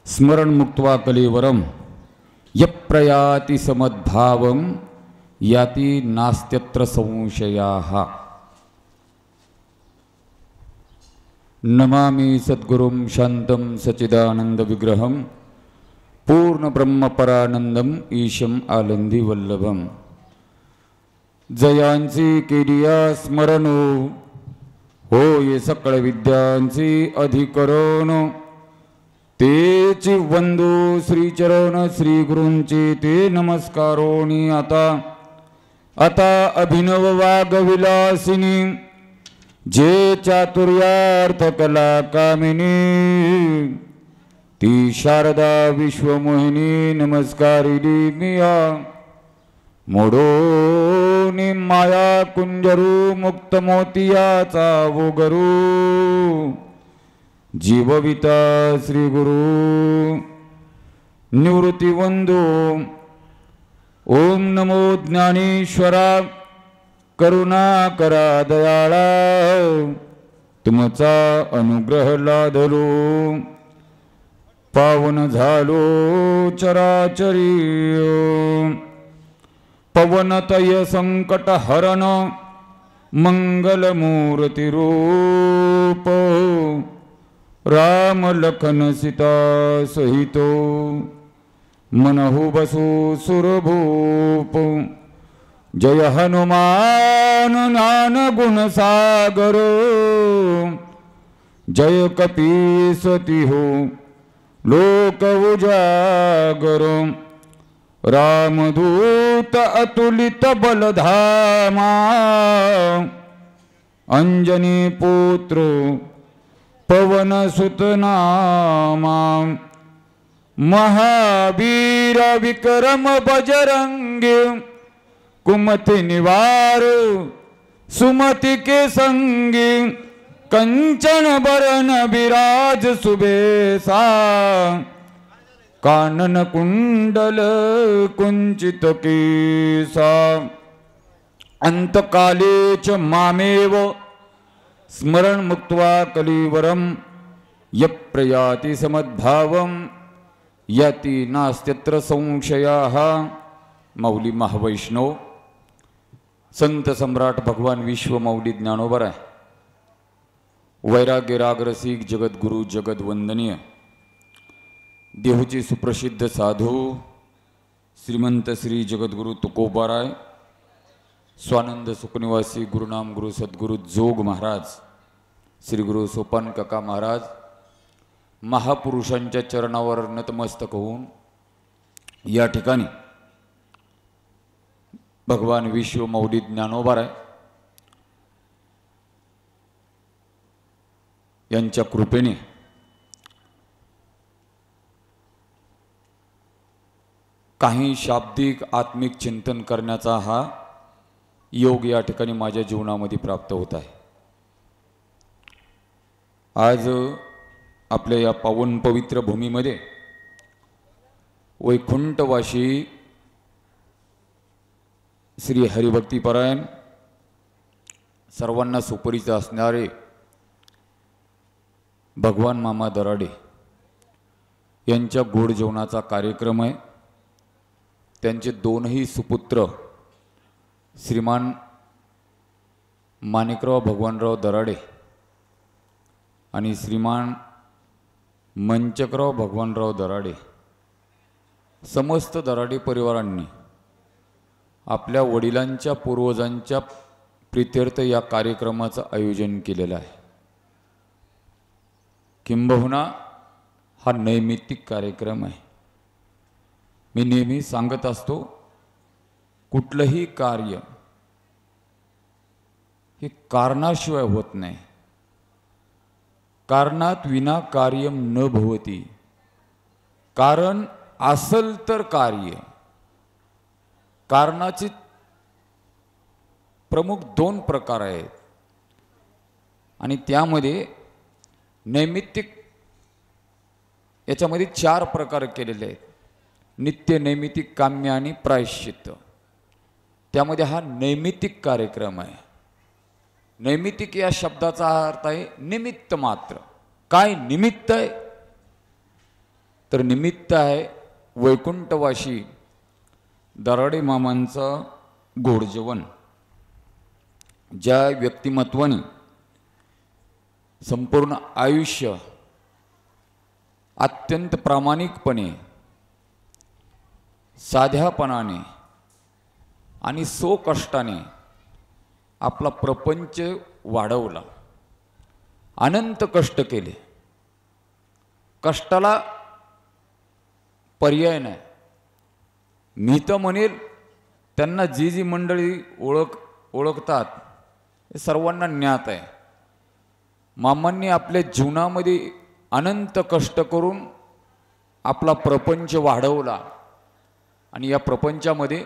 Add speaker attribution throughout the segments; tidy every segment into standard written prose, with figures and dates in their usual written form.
Speaker 1: स्मरण मुक्त्वा कलेवरम यप्रयाति समद्भावम याति नास्त्यत्र संशयाः। नमामि सद्गुरुं शांतं सच्चिदानंद विग्रहं पूर्ण ब्रह्म परानंदम ईशम आलंदी वल्लभम। जयांची केलिया स्मरणो होय सकळ विद्यांची अधिकरण। तेची वंदो श्रीचरण श्री गुरूंची ते नमस्कारोनी आता आता अभिनव वाग विलासिनी जे चातुर्यार्थ कला कामिनी ती शारदा विश्वमोहिनी नमस्कारिली मिया। मोडोनी माया कुंजरू मुक्त मोतियाचा वगरू जीवविता श्री गुरु निवृत्ती वंदो। ओम नमो ज्ञानेश्वरा करुणा करा दयाळा तुमचा अनुग्रह लादलो पावन झालो चराचरी। पवनतय संकट हरण मंगलमूर्ति रूप राम लखन सीता सहितो मनहु बसु सुरभूप। जय हनुमान ज्ञान गुण सागर जय कपीसति हो लोक उजागर। रामदूत अतुलित बलधामा अंजनी पुत्र पवन सुत नामा। महावीर विक्रम बजरंगी कुमति निवार सुमति के संगी। कंचन बरन विराज सुबेसा कानन कुंडल कुंचित केसा। अंतकाले च मामेव स्मरण मुक्त्वा कलेवरम यप्रयाति समद्भावम याति नास्त्यत्र संशयाः। मौली महावैष्णव संत सम्राट भगवान विश्व मौली ज्ञानोबराय वैराग्य रागरसिक जगद्गुरु जगद्वंदनीय देहूचे सुप्रसिद्ध साधू श्रीमंत श्री जगद्गुरु तुकोबाराय स्वानंद सुखनिवासी गुरुनाम गुरु सद्गुरु जोग महाराज श्री गुरु सोपान काका महाराज महापुरुषांच्या चरणावर नतमस्तक होऊन या ठिकाणी भगवान विश्व मौली ज्ञानोबाराय यांच्या कृपेने काही शाब्दिक आत्मिक चिंतन करण्याचा हा योग या ठिकाणी माझ्या जीवनामध्ये प्राप्त होत आहे। आज आपल्या या पावन पवित्र भूमीमध्ये वैकुंठवासी श्री हरिभक्तीपरायण सर्वांना सुपरिचित असणारे भगवान मामा दराडे यांच्या गोड जेवणाचा कार्यक्रम आहे। त्यांचे दोनही सुपुत्र श्रीमान माणिकराव भगवानराव दराडे आणि श्रीमान मंचकराव भगवानराव दराडे समस्त दराडे परिवारांनी आपल्या वडिलांच्या पूर्वजांच्या प्रीत्यर्थ या कार्यक्रमाचं आयोजन केलेलं आहे। किंबहुना हा नैमित्तिक कार्यक्रम आहे। मी नेहमी सांगत असतो कुठलंही कार्य हे कारणाशिवाय होत नाही। कारणात विना कार्यम न भवती। कारण असल तर कार्य। कारणाचे प्रमुख दोन प्रकार आहेत आणि त्यामध्ये नैमित्तिक याच्यामध्ये 4 प्रकार केलेले आहेत। नित्य नैमित्तिक काम्य आणि प्रायश्चित्त त्यामध्ये हा नैमित्तिक कार्यक्रम आहे। नैमित्तिक या शब्दाचा अर्थ आहे निमित्त मात्र। काय निमित्त आहे तर निमित्त आहे वैकुंठवाशी दराडे मामांचं गोडजेवण. ज्या व्यक्तिमत्वाने संपूर्ण आयुष्य अत्यंत प्रामाणिकपणे, साध्यापणाने आणि सो कष्टाने आपला प्रपंच वाढवला, अनंत कष्ट केले. कष्टाला पर्याय नाही. मी तर म्हणेल त्यांना जी जी मंडळी ओळखतात हे सर्वांना ज्ञात आहे. मामांनी आपल्या जीवनामध्ये अनंत कष्ट करून आपला प्रपंच वाढवला आणि या प्रपंचामध्ये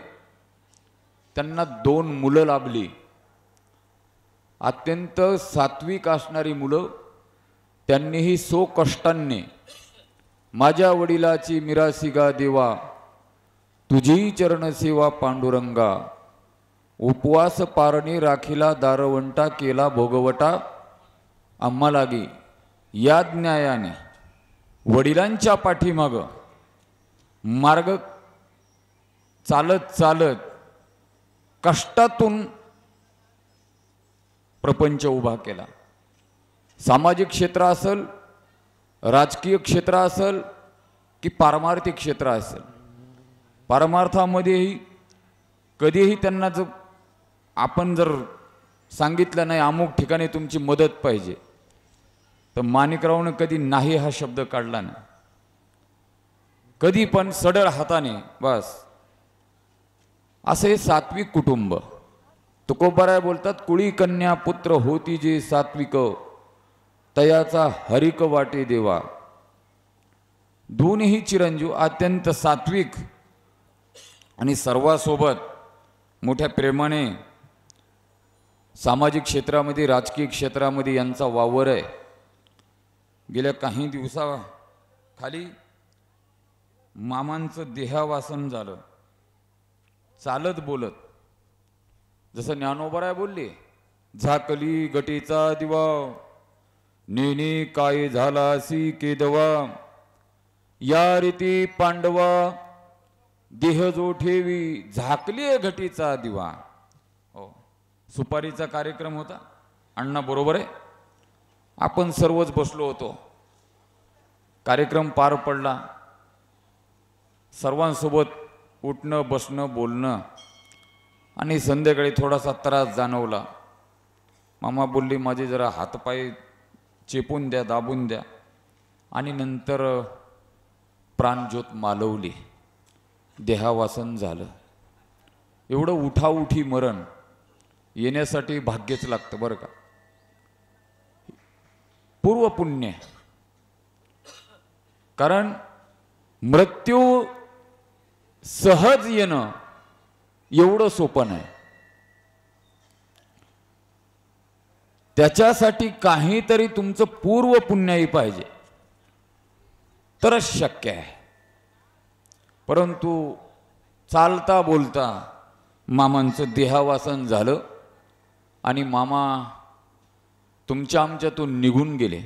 Speaker 1: त्यांना 2 मुलं लाभली. अत्यंत सात्विक असणारी मुलं. त्यांनीही सो कष्टांनी माझ्या वडिलाची मिरासिगा देवा, तुझी चरणसेवा पांडुरंगा, उपवास पारणी राखीला दारवंटा, केला भोगवटा आम्हा लागी. या न्यायाने वडिलांच्या पाठीमाग मार्ग चालत चालत कष्टातून प्रपंच उभा केला. सामाजिक क्षेत्र असेल, राजकीय क्षेत्र असेल की पारमार्थिक क्षेत्र असेल, पारमार्थामध्येही कधीही त्यांना आपण जर सांगितलं नाही अमुक ठिकाणी तुमची मदत पाहिजे, तर माणिकरावने कधी नाही हा शब्द काढला नाही. कधी पण सडळ हाताने बस. असे सात्विक कुटुंब. तुकोबाराय बोलतात, कुळी कन्या पुत्र होती जे सात्विक, तयाचा हरिक वाटे देवा. दोन्ही चिरंजीव अत्यंत सात्विक आणि सर्वांसोबत मोठ्या प्रेमाने सामाजिक क्षेत्रामध्ये, राजकीय क्षेत्रामध्ये यांचा वावर आहे. गेल्या काही दिवसाखाली मामांचं देहावासन झालं. चालत बोलत, जसं ज्ञानोबाराय बोलले, झाकली गटीचा दिवा, नेने काय झालासी केदवा, या रीती पांडवा देह जो ठेवी, झाकली घटीचा दिवा. हो, सुपारीचा कार्यक्रम होता अण्णा, बरोबर आहे. आपण सर्वच बसलो होतो. कार्यक्रम पार पडला. सर्वांसोबत उठणं बसणं बोलणं आणि संध्याकाळी थोडासा त्रास जाणवला. मामा बोलली, माझे जरा हातपाय चेपून द्या, दाबून द्या. आणि नंतर प्राणज्योत मालवली, देहावासन झालं. एवढं उठाउठी मरण येण्यासाठी भाग्यच लागतं बरं का. पूर्वपुण्य. कारण मृत्यू सहज येणं एवढं सोपं नाही. त्याच्यासाठी काहीतरी तुमचं पूर्वपुण्यही पाहिजे तरच शक्य आहे. परंतु चालता बोलता मामांचं देहावासन झालं आणि मामा तुमच्या आमच्यातून निघून गेले.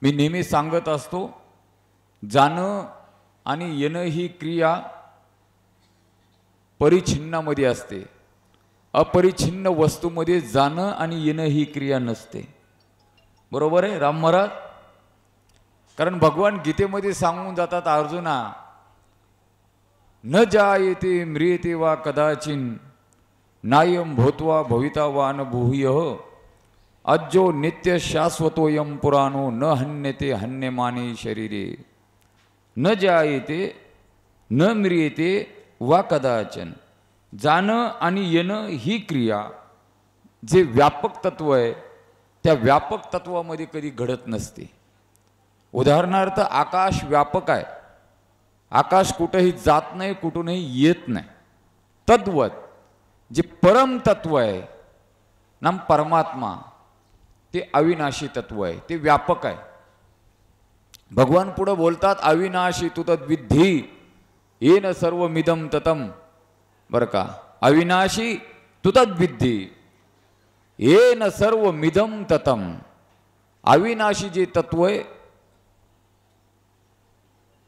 Speaker 1: मी नेहमी सांगत असतो, जाणं आणि येणं ही क्रिया परिच्छिन्नामध्ये असते. अपरिच्छिन्न वस्तूमध्ये जाणं आणि येणं ही क्रिया नसते. बरोबर आहे राम महाराज. कारण भगवान गीतेमध्ये सांगून जातात, अर्जुना न जायते म्रियते वा कदाचिन, नायम भूत्वा भविता वा न भूयः, अज्जो नित्य शाश्वतोयम पुराणो, न हन्यते हन्यमाने शरीरे. न जायते न म्रियते वा कदाचन. जाणं आणि येणं ही क्रिया जे व्यापक तत्व आहे त्या व्यापक तत्वामध्ये कधी घडत नसते. उदाहरणार्थ आकाश व्यापक आहे, आकाश कुठेही जात नाही, कुठूनही येत नाही. तद्वत जे परम तत्व आहे नाम परमात्मा, ते अविनाशी तत्व आहे, ते व्यापक आहे. भगवान पुढे बोलतात, अविनाशी तू तद्विद्धी येन सर्वमिदं ततम. बरं का, अविनाशी तू तद्विद्धी येन सर्वमिदं ततम. अविनाशी जे तत्व आहे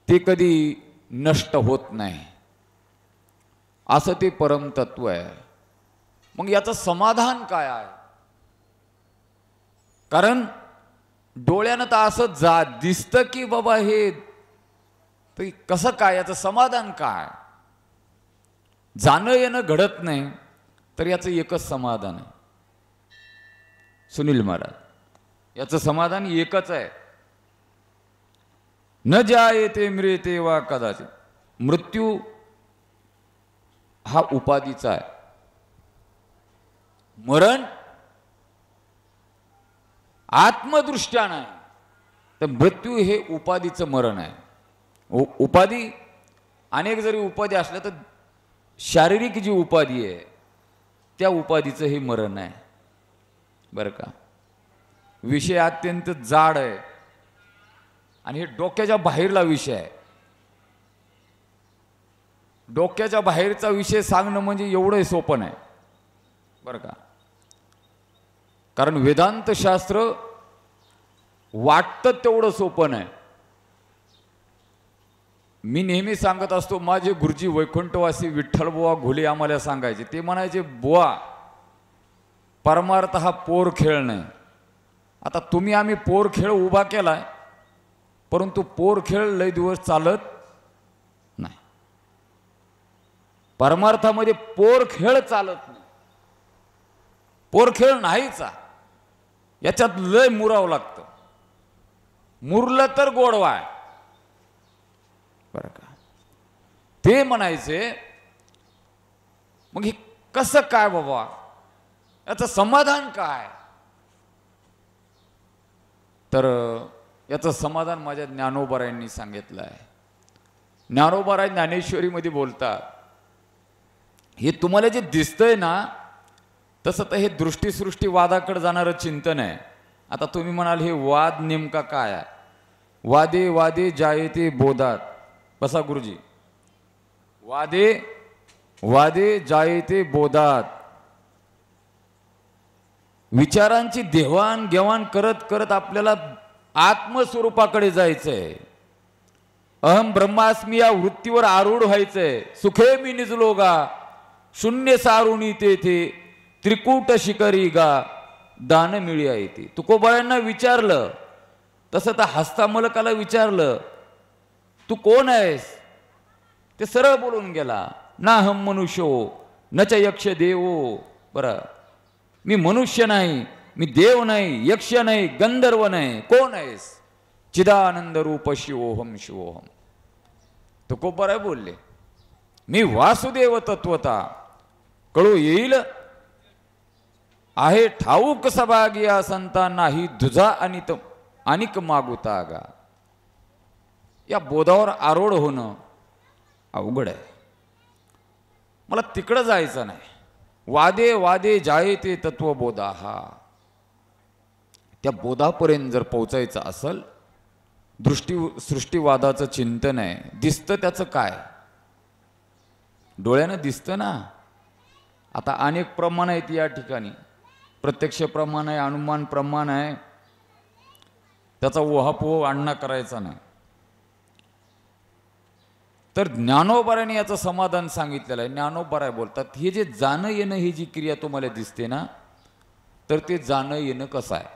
Speaker 1: ते ते कधी नष्ट होत नाही, असं ते परमतत्व आहे. मग याचं समाधान काय आहे? कारण डोळ्यानं तर असं दिसतं की बाबा हे कसं काय, याचं समाधान काय? जाणं येणं घडत नाही, तर याचं एकच समाधान आहे. सुनील महाराज, याचं समाधान एकच आहे. न जायते म्रियते वा कदाचित. मृत्यू हा उपाधीचा आहे, मरण आत्मदृष्ट्या नाही. तर मृत्यू हे उपाधीचं मरण आहे. उपाधी अनेक जरी उपाधी असल्या तर शारीरिक जी उपाधी आहे त्या उपाधीचं हे मरण आहे बरं का. विषय अत्यंत जाड आहे आणि हे डोक्याच्या बाहेरला विषय आहे. डोक्याच्या बाहेरचा विषय सांगणं म्हणजे एवढं सोपं नाही बरं का. कारण वेदांत शास्त्र वाटतं तेवढं सोपं नाही. मी नेहमी सांगत असतो, माझे गुरुजी वैकुंठवासी विठ्ठलबुवा घोले आम्हाला सांगायचे. ते म्हणायचे, बुवा परमार्थ हा पोर खेळ नाही. आता तुम्ही आम्ही पोर खेळ उभा केलाय, परंतु पोर खेळ लय दिवस चालत नाही. परमार्थामध्ये पोर खेळ चालत नाही. पोर खेळ नाहीचा, याच्यात लय मुरावं लागतं. मुरलं तर गोडवा आहे बरं का. ते म्हणायचे मग हे कसं काय बाबा, याचं समाधान काय? तर याचं समाधान माझ्या ज्ञानोबारायांनी सांगितलं आहे. ज्ञानोबाराय ज्ञानेश्वरीमध्ये बोलतात, हे तुम्हाला जे दिसतंय ना तसं तर हे दृष्टीसृष्टी वादाकडे जाणारं चिंतन आहे. आता तुम्ही म्हणाल हे वाद नेमका काय आहे? वादे वादे जायते बोधात. बसा गुरुजी. वादे वादे जायते बोधात. विचारांची देवाणघेवाण करत करत आपल्याला आत्मस्वरूपाकडे जायचंय. अहम ब्रह्मास्मी या वृत्तीवर आरूढ व्हायचंय. सुखे मी निजलोगा शून्य सारुणी तेथे त्रिकूट शिखरी गा दान मिळी आहे. ती तुकोबायांना विचारलं तसं तर हस्तामलकाला विचारलं, तू कोण आहेस? ते सरळ बोलून गेला, ना हम मनुष्यो न च यक्ष देवो. बरं, मी मनुष्य नाही, मी देव नाही, यक्ष नाही, गंधर्व नाही. कोण आहेस? चिदानंद रूप शिवोहम शिवोहम. तुकोबाराय बोलले, मी वासुदेव तत्वता कळू येईल आहे ठाऊक सभागिया संता नाही दुजा अनिक मागुता गा. या बोधावर आरोढ होणं अवघड आहे. मला तिकडं जायचं नाही. वादे वादे जायते तत्वबोधा. हा त्या बोधापर्यंत जर पोचायचं असेल, सृष्टीवादाचं चिंतन आहे. दिसतं त्याचं काय? डोळ्यानं दिसतं ना. आता अनेक प्रमाण आहेत या ठिकाणी. प्रत्यक्ष प्रमाण आहे, अनुमान प्रमाण आहे. त्याचा ओहापोह आणणं करायचा नाही. तर ज्ञानोबाराने याचं समाधान सांगितलेलं आहे. ज्ञानोबाराय बोलतात, हे जे जाणं येणं ही जी क्रिया तुम्हाला दिसते ना, तर ते जाणं येणं कसं आहे?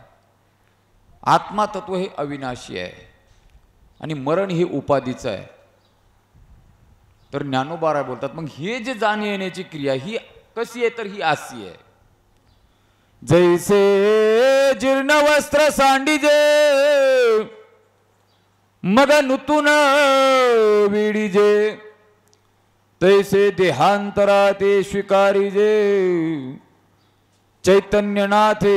Speaker 1: आत्मा तत्व हे अविनाशी आहे आणि मरण हे उपाधीचं आहे. तर ज्ञानोबाराय बोलतात, मग हे जे जाणं येण्याची क्रिया ही कशी आहे? तर ही अशी आहे. जैसे जीर्ण वस्त्र सांडीजे मग नूतन विडीजे, तैसे देहांतरा ते स्वीकारीजे चैतन्यनाथे.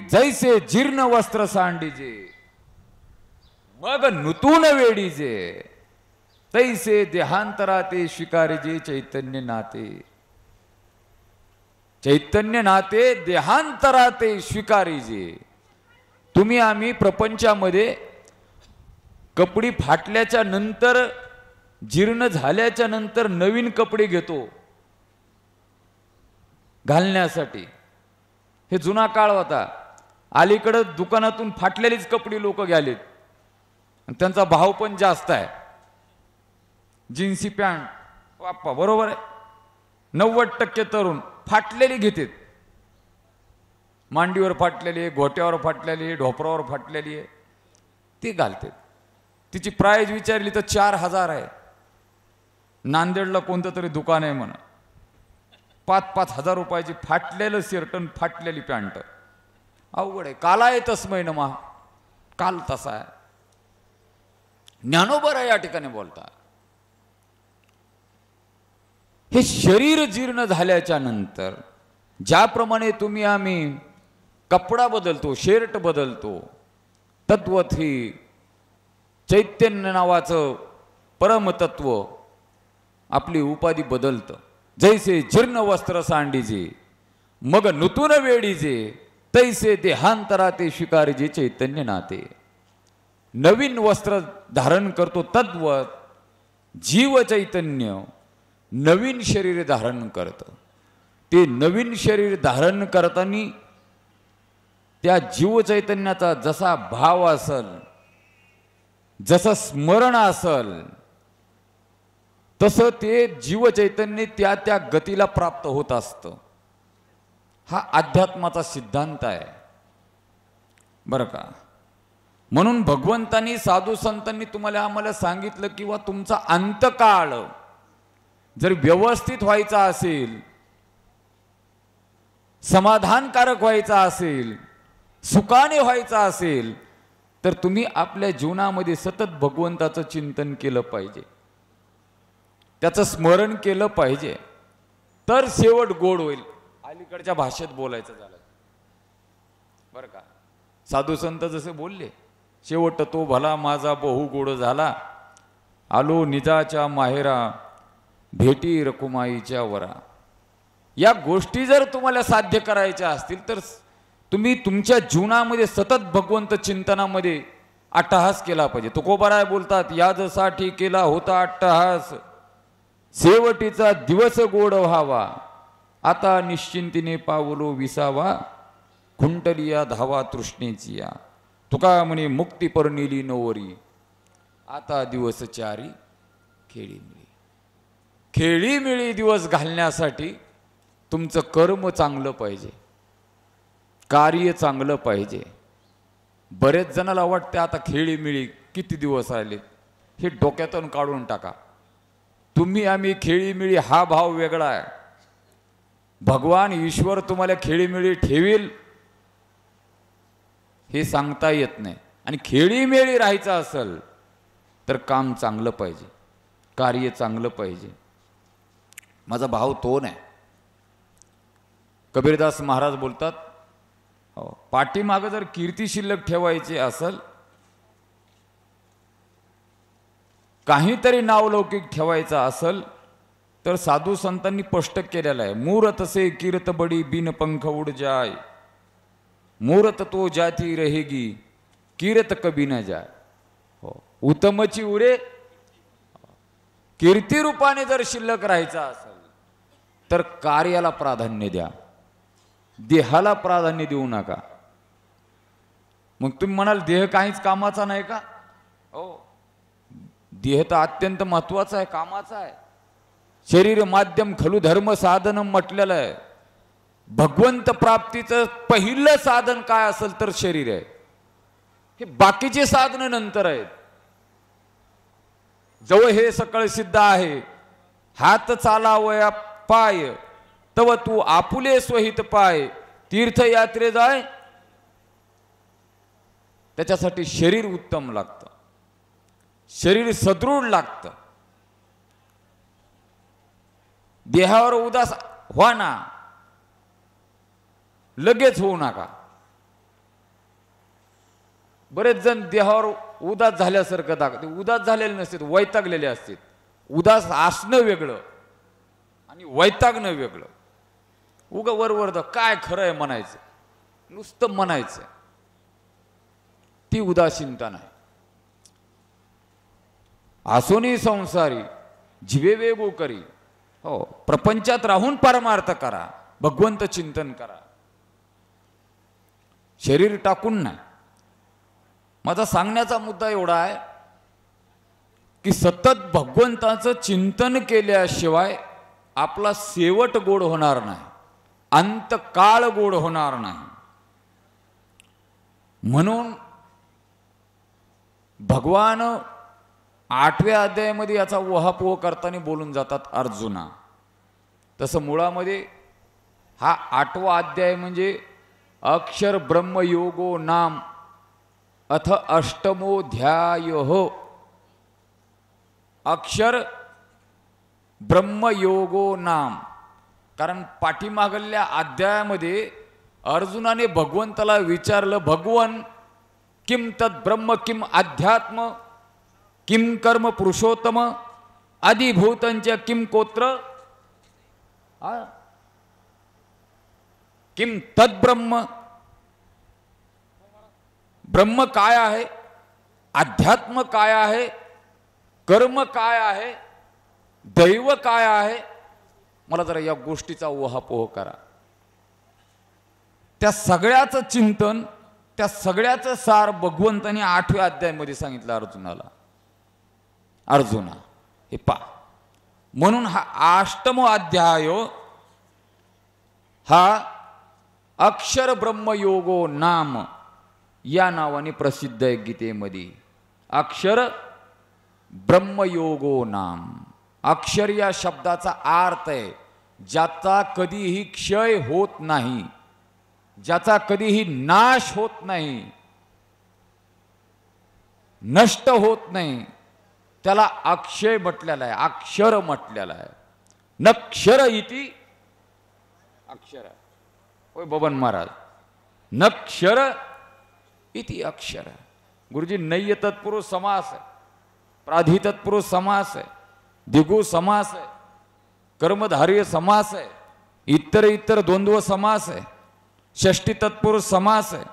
Speaker 1: जैसे जीर्ण वस्त्र सांडीजे मग नूतन वेडीजे, तैसे देहांतरा ते स्वीकारीजे चैतन्यनाथे. चैतन्यनाथे देहांतरा ते स्वीकारीजे. तुम्ही आम्ही प्रपंचामध्ये कपडे फाटल्याच्या नंतर, जीर्ण झाल्याच्या नंतर नवीन कपडे घेतो घालण्यासाठी. हे जुना काळ होता. अलीकडे दुकानातून फाटलेलीच कपडे लोक घ्यालेत, त्यांचा भाव पण जास्त आहे. जीन्सी पॅन्ट, बाप्पा बरोबर आहे. 90% तरुण फाटलेली घेतात, मांडीवर फाटलेली आहे, घोट्यावर फाटलेली आहे, ढोपरावर फाटलेली आहे, ती घालतात. तिची प्राईज विचारली तर 4,000 आहे. नांदेडला कोणतं तरी दुकान आहे म्हणा, 5-5 हजार रुपयाची फाटलेलं शर्ट आणि फाटलेली पॅन्ट. अवघड आहे. काला आहे तस्मै नमः, काल तसा आहे. ज्ञानोबा या ठिकाणी बोलता, हे शरीर जीर्ण झाल्याच्या नंतर ज्याप्रमाणे तुम्ही आम्ही कपडा बदलतो, शर्ट बदलतो, तद्वत ही चैतन्य नावाचं परमतत्व आपली उपाधी बदलतं. जैसे जीर्ण वस्त्र सांडीजे मग नूतन वेडीजे, तैसे देहांतरा ते स्वीकारजे चैतन्य नाते. नवीन वस्त्र धारण करतो तद्वत जीव चैतन्य नवीन शरीर धारण करतं. ते नवीन शरीर धारण करताना त्या जीव चैतन्याचा जसा भाव असल, जसं स्मरण असल, तसं ते जीव चैतन्य त्या त्या गतीला प्राप्त होत असतं. हा अध्यात्माचा सिद्धांत आहे बरं का. म्हणून भगवंतांनी साधू संतांनी तुम्हाला आम्हाला सांगितलं किंवा तुमचा अंतकाळ जर व्यवस्थित व्हायचा असेल, समाधानकारक व्हायचा असेल, सुखाने व्हायचा असेल, तर तुम्ही आपल्या जीवनामध्ये सतत भगवंताचं चिंतन केलं पाहिजे, त्याचं स्मरण केलं पाहिजे, तर शेवट गोड होईल. अलीकडच्या भाषेत बोलायचं झालं बरं का. साधू संत जसे बोलले, शेवट तो भला माझा बहु गोड झाला, आलो निजाच्या माहेरा भेटी रकुमाईच्या वरा. या गोष्टी जर तुम्हाला साध्य करायच्या असतील तर तुम्ही तुमच्या जीवनामध्ये सतत भगवंत चिंतनामध्ये अट्टहास केला पाहिजे. तुकोबाराय बोलतात, याजसाठी केला होता अट्टहास, शेवटीचा दिवस गोड व्हावा, आता निश्चिंतीने पावलो विसावा, खुंटलिया धावा तृष्णेची या. तुका म्हणे मुक्ती परनिली नवरी, आता दिवस चारी खेळी मिळी. खेळी मिळी दिवस घालण्यासाठी तुमचं कर्म चांगलं पाहिजे, कार्य चांगलं पाहिजे. बरेच जणाला वाटते आता खेळी मिळी किती दिवस आले, हे डोक्यातून काढून टाका. तुम्ही आम्ही खेळी मिळी हा भाव वेगळा आहे. भगवान ईश्वर तुम्हाला खेळी मिळी ठेवील हे सांगता येत नाही. आणि खेळी मिळी राहायचं असेल तर काम चांगलं पाहिजे, कार्य चांगलं पाहिजे. माझा भाव तो नाही. कबीरदास महाराज बोलतात, पाठीमागं जर कीर्ती शिल्लक ठेवायची असेल, काहीतरी नावलौकिक ठेवायचं असेल, तर साधू संतांनी स्पष्ट केलेलं आहे, मूरत से कीर्त बडी बिन पंख उड जाय, मूरत तो जाती रहेगी कीर्त कभी न जाय. हो, उत्तमची उरे कीर्ती रूपाने जर शिल्लक राहायचा असेल तर कार्याला प्राधान्य द्या, देहाला प्राधान्य देऊ नका. मग तुम्ही म्हणाल देह काहीच कामाचा नाही का? हो, देह तर अत्यंत महत्वाचा आहे, कामाचा आहे. शरीर माध्यम खलु धर्म साधन म्हटलेलं आहे. भगवंत प्राप्तीचं पहिलं साधन काय असेल तर शरीर आहे. हे बाकीचे साधन नंतर आहेत. जवळ हे सकळ सिद्ध आहे, हात चालावया पाय, तव तू आपुले स्वहित पाय, तीर्थयात्रे जाय. त्याच्यासाठी शरीर उत्तम लागतं, शरीर सदृढ लागतं. देहावर उदास व्हा ना, लगेच होऊ नका. बरेच जण देहावर उदास झाल्यासारखं दाखवते, उदास झालेले नसतात, वैतागलेले असतात. उदास असणं वेगळं आणि वैतागणं वेगळं. उगा वरवर काय खरं आहे म्हणायचं, नुसतं म्हणायचं, ती उदासीनता नाही. आसोनी संसारी जीवे वेगो करी. हो, प्रपंचात राहून परमार्थ करा, भगवंत चिंतन करा, शरीर टाकून नाही. माझा सांगण्याचा मुद्दा एवढा आहे, की सतत भगवंताचं चिंतन केल्याशिवाय आपला शेवट गोड होणार नाही, अंतकाळ गोड होणार नाही. म्हणून भगवान 8व्या अध्यायामध्ये याचा वहापोह करताना बोलून जातात अर्जुना. तसं मुळामध्ये हा 8वा अध्याय म्हणजे अक्षर ब्रह्मयोगो नाम अथ अष्टमोऽध्यायः. अक्षर ब्रह्मयोगो नाम. कारण पाठीमागल्या अध्यायामध्ये अर्जुनाने भगवंताला विचारलं, भगवन किम तद ब्रह्म किम अध्यात्म किम कर्म पुरुषोत्तम अधिभूतंच किम कोत्र किम तद ब्रह्म. ब्रह्म काय आहे, अध्यात्म काय आहे, कर्म काय आहे, दैव काय आहे. मला जरा या गोष्टीचा ओहापोह करा. त्या सगळ्याचं चिंतन, त्या सगळ्याचं सार भगवंताने 8व्या अध्यायामध्ये सांगितलं अर्जुनाला. अर्जुना हे पा, म्हणून हा 8मो अध्याय हा अक्षर ब्रह्मयोगो नाम या नावाने प्रसिद्ध आहे गीतेमध्ये. अक्षर ब्रह्मयोगो नाम. अक्षर या शब्दाचा अर्थ आहे ज्याचा कधीही क्षय होत नाही, ज्याचा कधीही नाश होत नाही, नष्ट होत नाही, त्याला अक्षय म्हटलेला आहे, अक्षर म्हटलेला आहे. नक्षर इति अक्षर. होय बबन महाराज, नक्षर इति अक्षर. गुरुजी नय्य तत्पुरुष समास आहे, प्राधी तत्पुरुष समास आहे, द्विगु समास आहे, कर्मधारय समास आहे, इतर द्वंद्व समास आहे, षष्ठी तत्पुरुष समास आहे.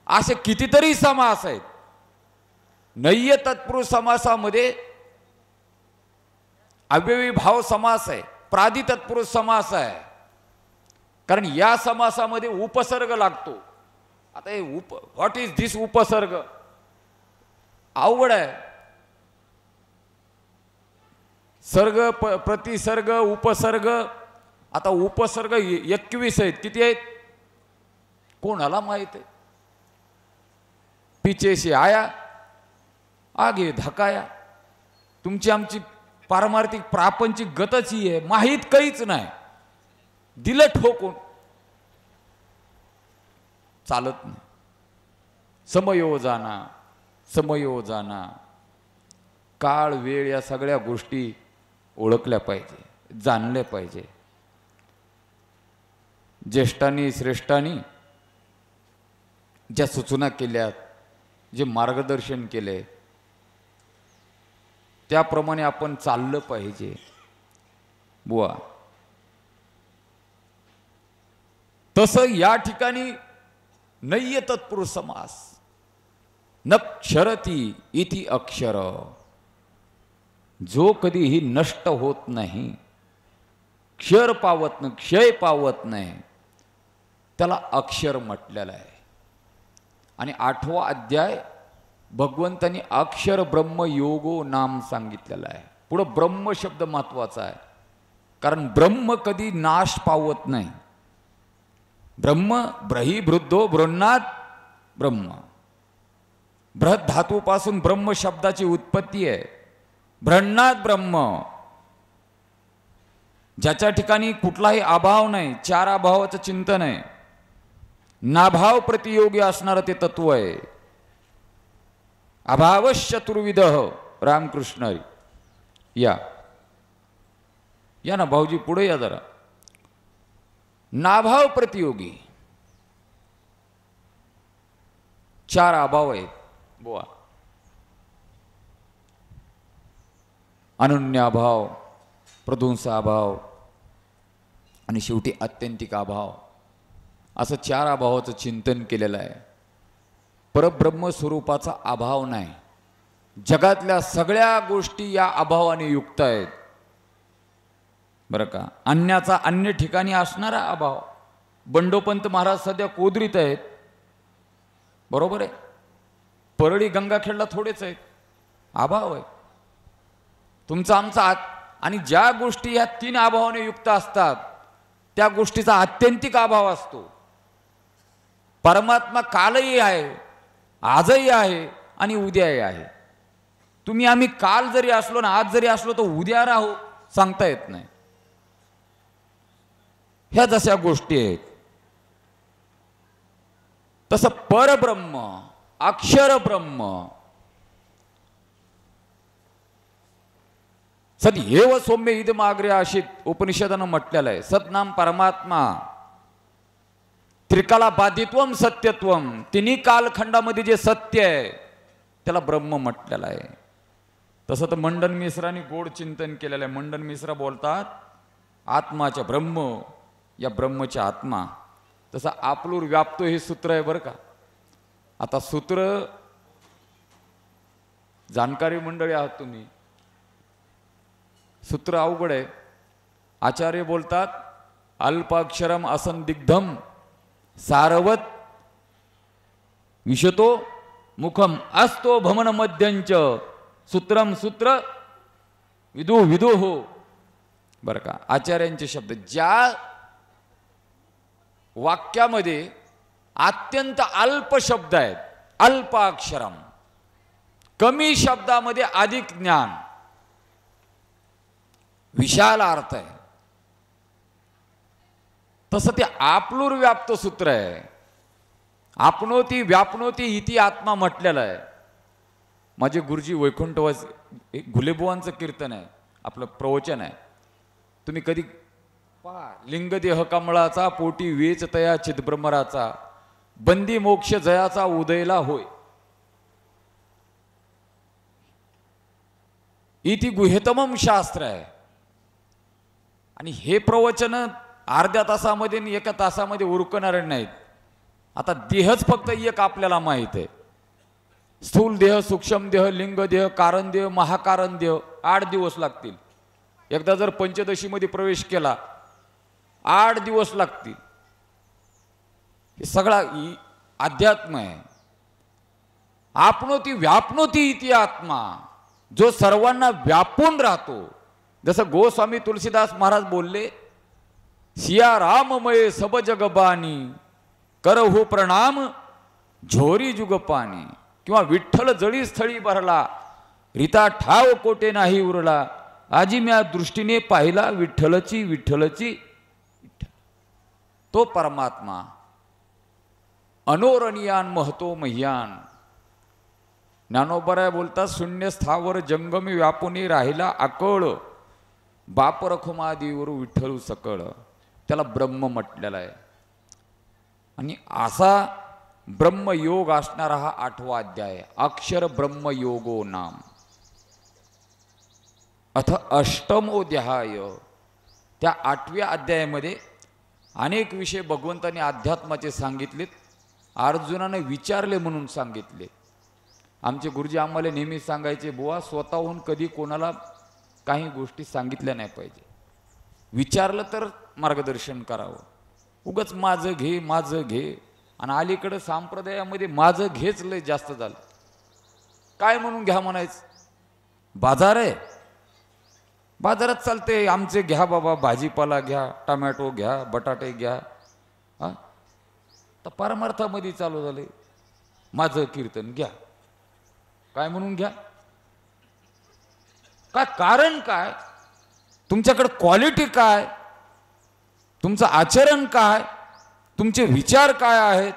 Speaker 1: असे कितीतरी समास आहेत. नय्य तत्पुरुष समासामध्ये अव्ययी भाव समास आहे, प्राधी तत्पुरुष समास आहे. कारण या समासामध्ये उपसर्ग लागतो. आता हे व्हॉट इज दिस उपसर्ग, अवघड आहे. सर्ग प्रतिसर्ग उपसर्ग. आता उपसर्ग 21 आहेत. किती आहेत कोणाला माहित आहे. पीछे से आया आगे धकाया. तुमची आमची पारमार्थिक प्रापंचिक गतच ही आहे, माहीत काहीच नाही, दिलं ठोकून चालत नाही. समयोजाना समयोजाना. काळ वेळ या सगळ्या गोष्टी ओळखल्या पाहिजे, जाणल्या पाहिजे. ज्येष्ठांनी श्रेष्ठांनी ज्या सूचना केल्यात, जे मार्गदर्शन केले, त्याप्रमाणे आपण चाललं पाहिजे बुवा. तसं या ठिकाणी नय्य तत्पुरुष समास. नक्षरती इति अक्षर. जो कधीही नष्ट होत नाही, क्षर पावत नाही, क्षय पावत नाही, त्याला अक्षर म्हटलेलं आहे. आणि 8वा अध्याय भगवंतांनी अक्षर ब्रह्म योगो नाम सांगितलेला आहे. पुढं ब्रह्म शब्द महत्वाचा आहे, कारण ब्रह्म कधी नाश पावत नाही. ब्रह्म ब्रही बृद्धो बृहन्नाद ब्रह्म. बृहत धातूपासून ब्रह्म शब्दाची उत्पत्ती आहे. बृहन्नाद ब्रह्म, ज्याच्या ठिकाणी कुठलाही अभाव नाही, 4 अभावाचं चिंतन आहे, नाभाव प्रतियोगी असणारं ते तत्व आहे. अभावश चतुर्विध रामकृष्ण. या ना भाऊजी पुढे या जरा. नाभाव प्रतियोगी 4 अभाव आहेत बुवा. अनन्याभाव, प्रध्वंस अभाव आणि शेवटी आत्यंतिक अभाव. असं 4 अभावाचं चिंतन केलेलं आहे. परब्रह्म स्वरूपाचा अभाव नाही. जगातल्या सगळ्या गोष्टी या अभावाने युक्त आहेत बरं का. अन्याचा अन्य ठिकाणी असणारा अभाव. बंडोपंत महाराज सध्या कोदरीत आहेत, बरोबर आहे. परळी गंगाखेडला थोडेच आहेत, अभाव आहे. तुमचा आमचा आणि ज्या गोष्टी या तीन अभावाने युक्त असतात त्या गोष्टीचा आत्यंतिक अभाव असतो. परमात्मा कालही आहे, आजही आहे आणि उद्याही आहे. तुम्ही आम्ही काल जरी असलो ना आज जरी असलो तर उद्या राहू सांगता येत नाही. ह्या जशा गोष्टी आहेत तसं परब्रह्म अक्षर ब्रह्म सद एव सौम्य इदमाग्रे आशित उपनिषदानं म्हटलेलं आहे. सद्नाम परमात्मा त्रिकाला बाधित्वम सत्यत्वम, तिन्ही कालखंडामध्ये जे सत्य आहे त्याला ब्रह्म म्हटलेलं आहे. तसं तर मंडन मिश्रांनी गोड चिंतन केलेलं आहे. मंडन मिश्रा बोलतात आत्माच्या ब्रह्म, या ब्रह्मच्या आत्मा. तसं आपलूर व्यापतो हे सूत्र आहे बरं का. आता सूत्र जाणकारी मंडळी आहात तुम्ही, सूत्र अवघड आहे. आचार्य बोलतात अल्पाक्षरम असंदिग्धम सारवत विशतो मुखम असतो भमन मध्यंच सूत्रम सूत्र विदु विदु हो. बरं का, आचार्यांचे शब्द. ज्या वाक्यामध्ये अत्यंत अल्प शब्द आहेत, अल्पाक्षरम, कमी शब्दामध्ये अधिक ज्ञान, विशाल अर्थ आहे, तसं ते आपलूर व्याप्त सूत्र आहे. आपणोती व्यापनोती इति आत्मा म्हटलेलं आहे. माझे गुरुजी वैकुंठवास घुलेबुवांचं कीर्तन आहे, आपलं प्रवचन आहे. तुम्ही कधी पहा. लिंगदेह कमळाचा पोटी वेच तया चिदब्रह्मराचा बंदी मोक्ष जयाचा उदयला होय. इति गुह्यतमम शास्त्र आहे. आणि हे प्रवचन अर्ध्या तासामध्ये आणि एका तासामध्ये उरकणारे नाहीत. आता देहच फक्त एक आपल्याला माहित आहे. स्थूल देह, सूक्ष्म देह, लिंग देह, कारण देह, महाकारण देह 8 दिवस लागतील. एकदा जर पंचदशीमध्ये प्रवेश केला 8 दिवस लागतील. हे सगळा अध्यात्म आहे. आपणोती व्यापनोती इति आत्मा, जो सर्वांना व्यापून राहतो. जसं गोस्वामी तुलसीदास महाराज बोलले, सिया राममय सब जगबानी करहु प्रणाम झोरी जुगपानी. किंवा विठ्ठल जळी स्थळी भरला रीता ठाव कोटे नाही उरला आजी म्या दृष्टीने पाहिला विठ्ठलची विठ्ठलची. तो परमात्मा अनोरणीयान महतो मह्यान. ज्ञानोबराय बोलतात शून्य स्थावर जंगमी व्यापुनी राहिला आकळ बाप रखुमादीवर विठ्ठल सकळ. त्याला ब्रह्म म्हटलेला आहे. आणि असा ब्रह्मयोग असणारा हा 8वा अध्याय, अक्षर ब्रह्मयोगो नाम. अथ अष्टमोध्याय. त्या 8व्या अध्यायामध्ये अनेक विषय भगवंतांनी अध्यात्माचे सांगितलेत. अर्जुनाने विचारले म्हणून सांगितले. आमचे गुरुजी आम्हाला नेहमी सांगायचे, बुवा स्वतःहून कधी कोणाला काही गोष्टी सांगितल्या नाही पाहिजे. विचारलं तर मार्गदर्शन करावं. उगाच माझं घे माझं घे. आणि अलीकडं संप्रदायामध्ये माझं घेच लय जास्त झालं. काय म्हणून घ्या म्हणायचं? बाजार आहे, बाजारात चालते आमचे घ्या बाबा, भाजीपाला घ्या, टमॅटो घ्या, बटाटे घ्या. हा, तर परमार्थामध्ये चालू झाले माझं कीर्तन घ्या. काय म्हणून घ्या? काय कारण? काय तुमच्याकडे क्वालिटी? काय तुमचं आचरण? काय तुमचे विचार काय आहेत?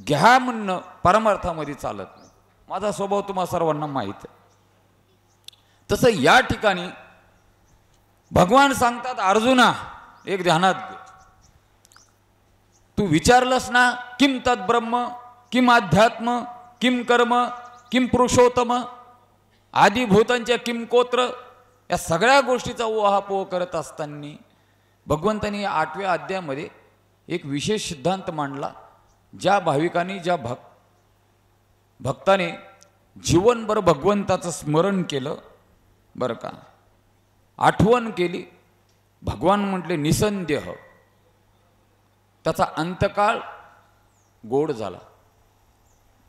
Speaker 1: घ्या म्हणणं परमार्थामध्ये चालत नाही. माझा स्वभाव तुम्हा सर्वांना माहीत आहे. तसं या ठिकाणी भगवान सांगतात, अर्जुना एक ध्यानात घे. तू विचारलंस ना, किम तद ब्रह्म, किम अध्यात्म, किम कर्म, किम पुरुषोत्तम, आदिभूतांच्या किम कोत्र, या सगळ्या गोष्टीचा ओहापोह करत असताना भगवंतांनी या 8व्या अध्यायामध्ये एक विशेष सिद्धांत मांडला. ज्या भाविकांनी, ज्या भक्ताने जीवनभर भगवंताचं स्मरण केलं बरं का, आठवण केली, भगवान म्हटले निसंदेह त्याचा अंतकाळ गोड झाला.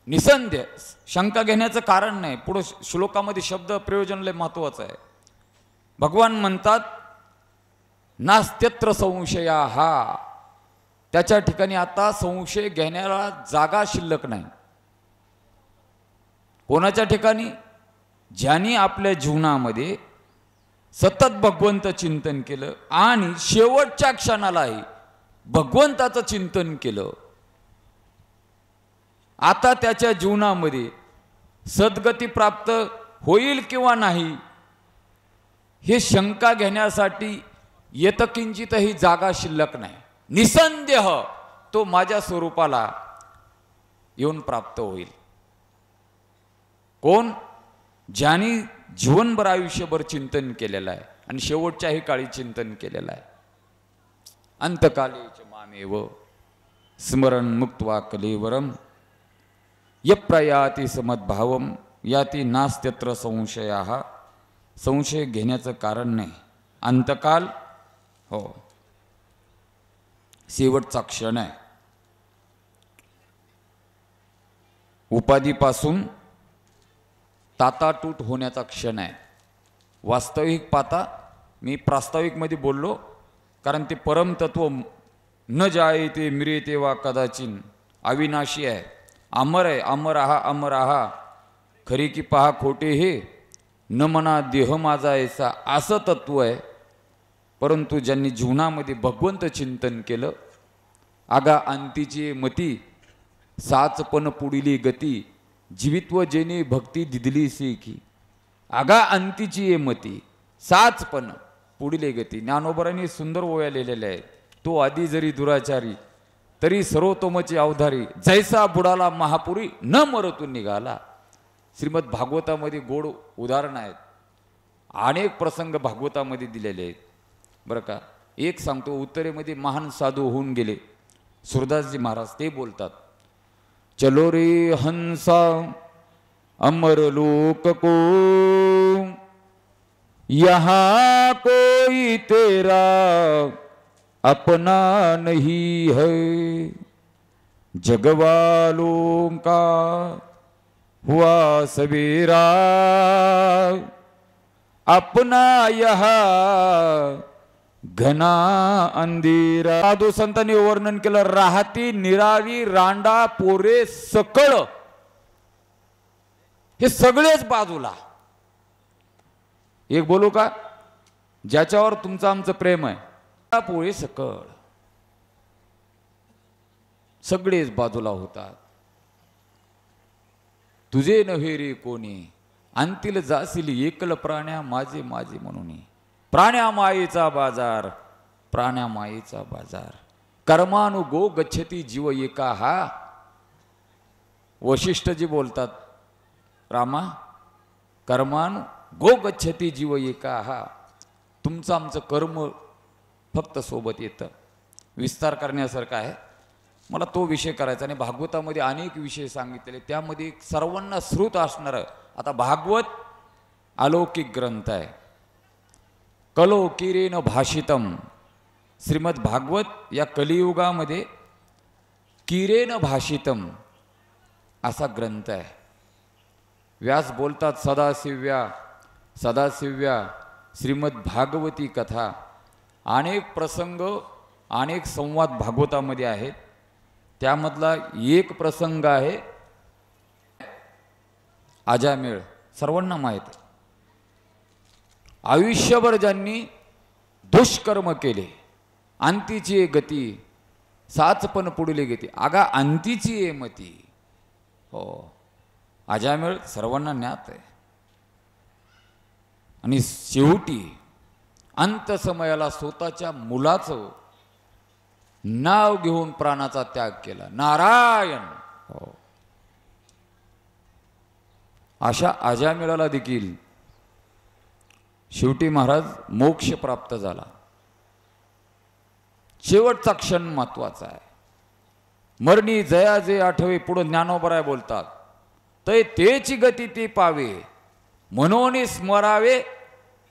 Speaker 1: निसंदेह शंका घेण्याचं कारण नाही. पुढे श्लोकामध्ये शब्द प्रयोजन लय महत्वाचं आहे. भगवान म्हणतात नास्त्यत्र संशया हा, त्याच्या ठिकाणी आता संशय घेण्याला जागा शिल्लक नाही. कोणाच्या ठिकाणी? ज्यांनी आपल्या जीवनामध्ये सतत भगवंत चिंतन केलं आणि शेवटच्या क्षणालाही भगवंताचं चिंतन केलं. आता त्याच्या जीवनामध्ये सद्गती प्राप्त होईल किंवा नाही हे शंका घेण्यासाठी यतकिंचितही जागा शिल्लक नाही. निसंदेह तो माझ्या स्वरूपाला येऊन प्राप्त होईल. कोण? ज्यांनी जीवनभर आयुष्यभर चिंतन केलेलं आहे आणि शेवटच्याही काळी चिंतन केलेलं आहे. अंतकालेच मामेव स्मरण मुक्त्वा कलेवरम यप्रयाति समद्भावम याती नास्त्यत्र संशयाः. संशय घेण्याचं कारण नाही. अंतकाल हो शेवटचा क्षण आहे. उपाधीपासून तातातूट होण्याचा क्षण आहे. वास्तविक पाहता मी प्रास्ताविकमध्ये बोललो कारण ते परमतत्व न जायते मिरेते वा कदाचिन अविनाशी आहे, अमर आहे. अमर आहा खरी की पहा खोटे हे न मना देह माझा ऐसा, असं तत्व आहे. परंतु ज्यांनी जीवनामध्ये भगवंत चिंतन केलं, आगा अंतीची मती साचपण पुढिली गती, जीवित्व जेने भक्ती दिदली की. आगा अंतीची ये मती साचपण पुढिले गती. ज्ञानोबरांनी सुंदर ओव्या लिहिलेल्या आहेत. तो आधी जरी दुराचारी तरी सर्वतोमची अवधारी, जैसा बुडाला महापुरी न मरतून निघाला. श्रीमद भागवतामध्ये गोड उदाहरण आहेत. अनेक प्रसंग भागवतामध्ये दिलेले आहेत बरं का. एक सांगतो, उत्तरेमध्ये महान साधू होऊन गेले सूरदासजी महाराज. ते बोलतात, चलो रे हंसा अमर लोक को, यहाँ कोई तेरा अपना नहीं है, जगवालों का हुआ सवेरा, अपना यहाँ घना अंधेरा. साधू संतांनी वर्णन केलं, राहती निरावी रांडा पोरे सकळ, हे सगळेच बाजूला. एक बोलू का, ज्याच्यावर तुमचं आमचं प्रेम आहे, पोळे सकळ सगळेच बाजूला होतात. तुझे नव्हे रे कोणी, अंतील जासील एकल प्राण्या माझे माझे म्हणून. प्राण्या मायेचा बाजार, प्राण्या मायेचा बाजार. कर्मानुगो गच्छती जीव एका हा. वशिष्ठजी बोलतात, रामा कर्मानु गो गच्छती जीव एका हा. तुमचं आमचं कर्म फक्त सोबत येतं. विस्तार करण्यासारखा आहे, मला तो विषय करायचा. आणि भागवतामध्ये अनेक विषय सांगितलेले, त्यामध्ये सर्वांना श्रुत असणार. आता भागवत अलौकिक ग्रंथ आहे. कलो किरेन भाषितम. श्रीमद भागवत या कलियुगामध्ये किरेन भाषितम असा ग्रंथ आहे. व्यास बोलतात, सदाशिव्या सदाशिव्या श्रीमद भागवती कथा. अनेक प्रसंग अनेक संवाद भागवतामध्ये आहेत. त्यामधला एक प्रसंग आहे अजामेळ. सर्वांना माहीत आहे. आयुष्यभर ज्यांनी दुष्कर्म केले, अंतीची गती साचपण पुढले गती, आगा अंतीची ये मती. हो, अजामेळ सर्वांना ज्ञात आहे. आणि शेवटी अंत समयाला स्वतःच्या मुलाचं नाव घेऊन प्राणाचा त्याग केला. नारायण. हो, अशा अजामेळाला देखील शेवटी महाराज मोक्ष प्राप्त झाला. शेवटचा क्षण महत्वाचा आहे. मरणी जया जे आठवे. पुढे ज्ञानोबराय बोलतात, तै तेची गती ती पावे, म्हणून स्मरावे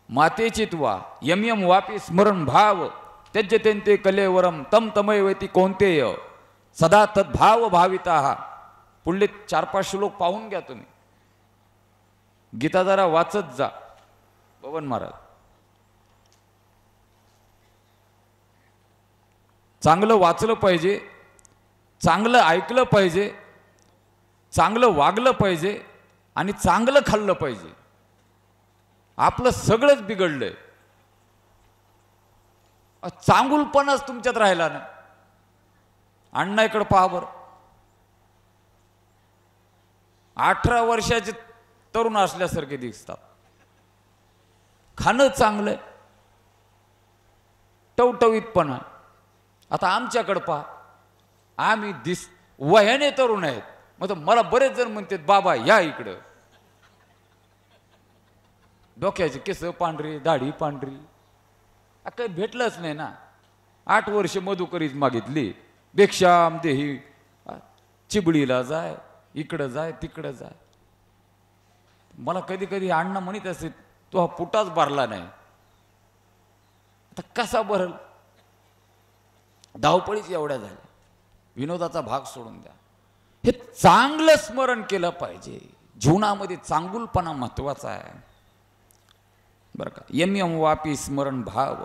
Speaker 1: मातेची त्वा. यम यम वापी स्मरण भाव, त्यज्यतेंते कलेवरम तम तमयवती कोणतेय, सदा तद्भाव भाविता. पुढले 4-5 श्लोक पाहून घ्या तुम्ही. गीता जरा वाचत जा बबन महाराज. चांगलं वाचलं पाहिजे, चांगलं ऐकलं पाहिजे, चांगलं वागलं पाहिजे आणि चांगलं खाल्लं पाहिजे. आपलं सगळंच बिघडलंय. चांगुलपणाच तुमच्यात राहिला ना. अण्णाकडे पहा बरं. 18 वर्षाचे तरुण असल्यासारखे दिसतात. खाणं चांगलं, टवटवीतपणा. आता आमच्याकडे पहा, आम्ही वयाने तरुण आहेत. मग मला बरेच जण म्हणतात बाबा या इकडं. डोक्याचे केस पांढरी, दाढी पांढरी, काही भेटलंच नाही ना. 8 वर्ष मधुकरीच मागितली. भिक्षाम देही, चिबडीला जाय, इकडं जाय तिकडं जाय. मला कधी कधी अण्णा म्हणत असे तो हा पुटाच भरला नाही. आता कसा भरल. धावपळीच एवढ्या झाल्या. विनोदाचा भाग सोडून द्या. हे चांगलं स्मरण केलं पाहिजे. जीवनामध्ये चांगुलपणा महत्वाचा आहे बरं का. यम वापी स्मरण भाव.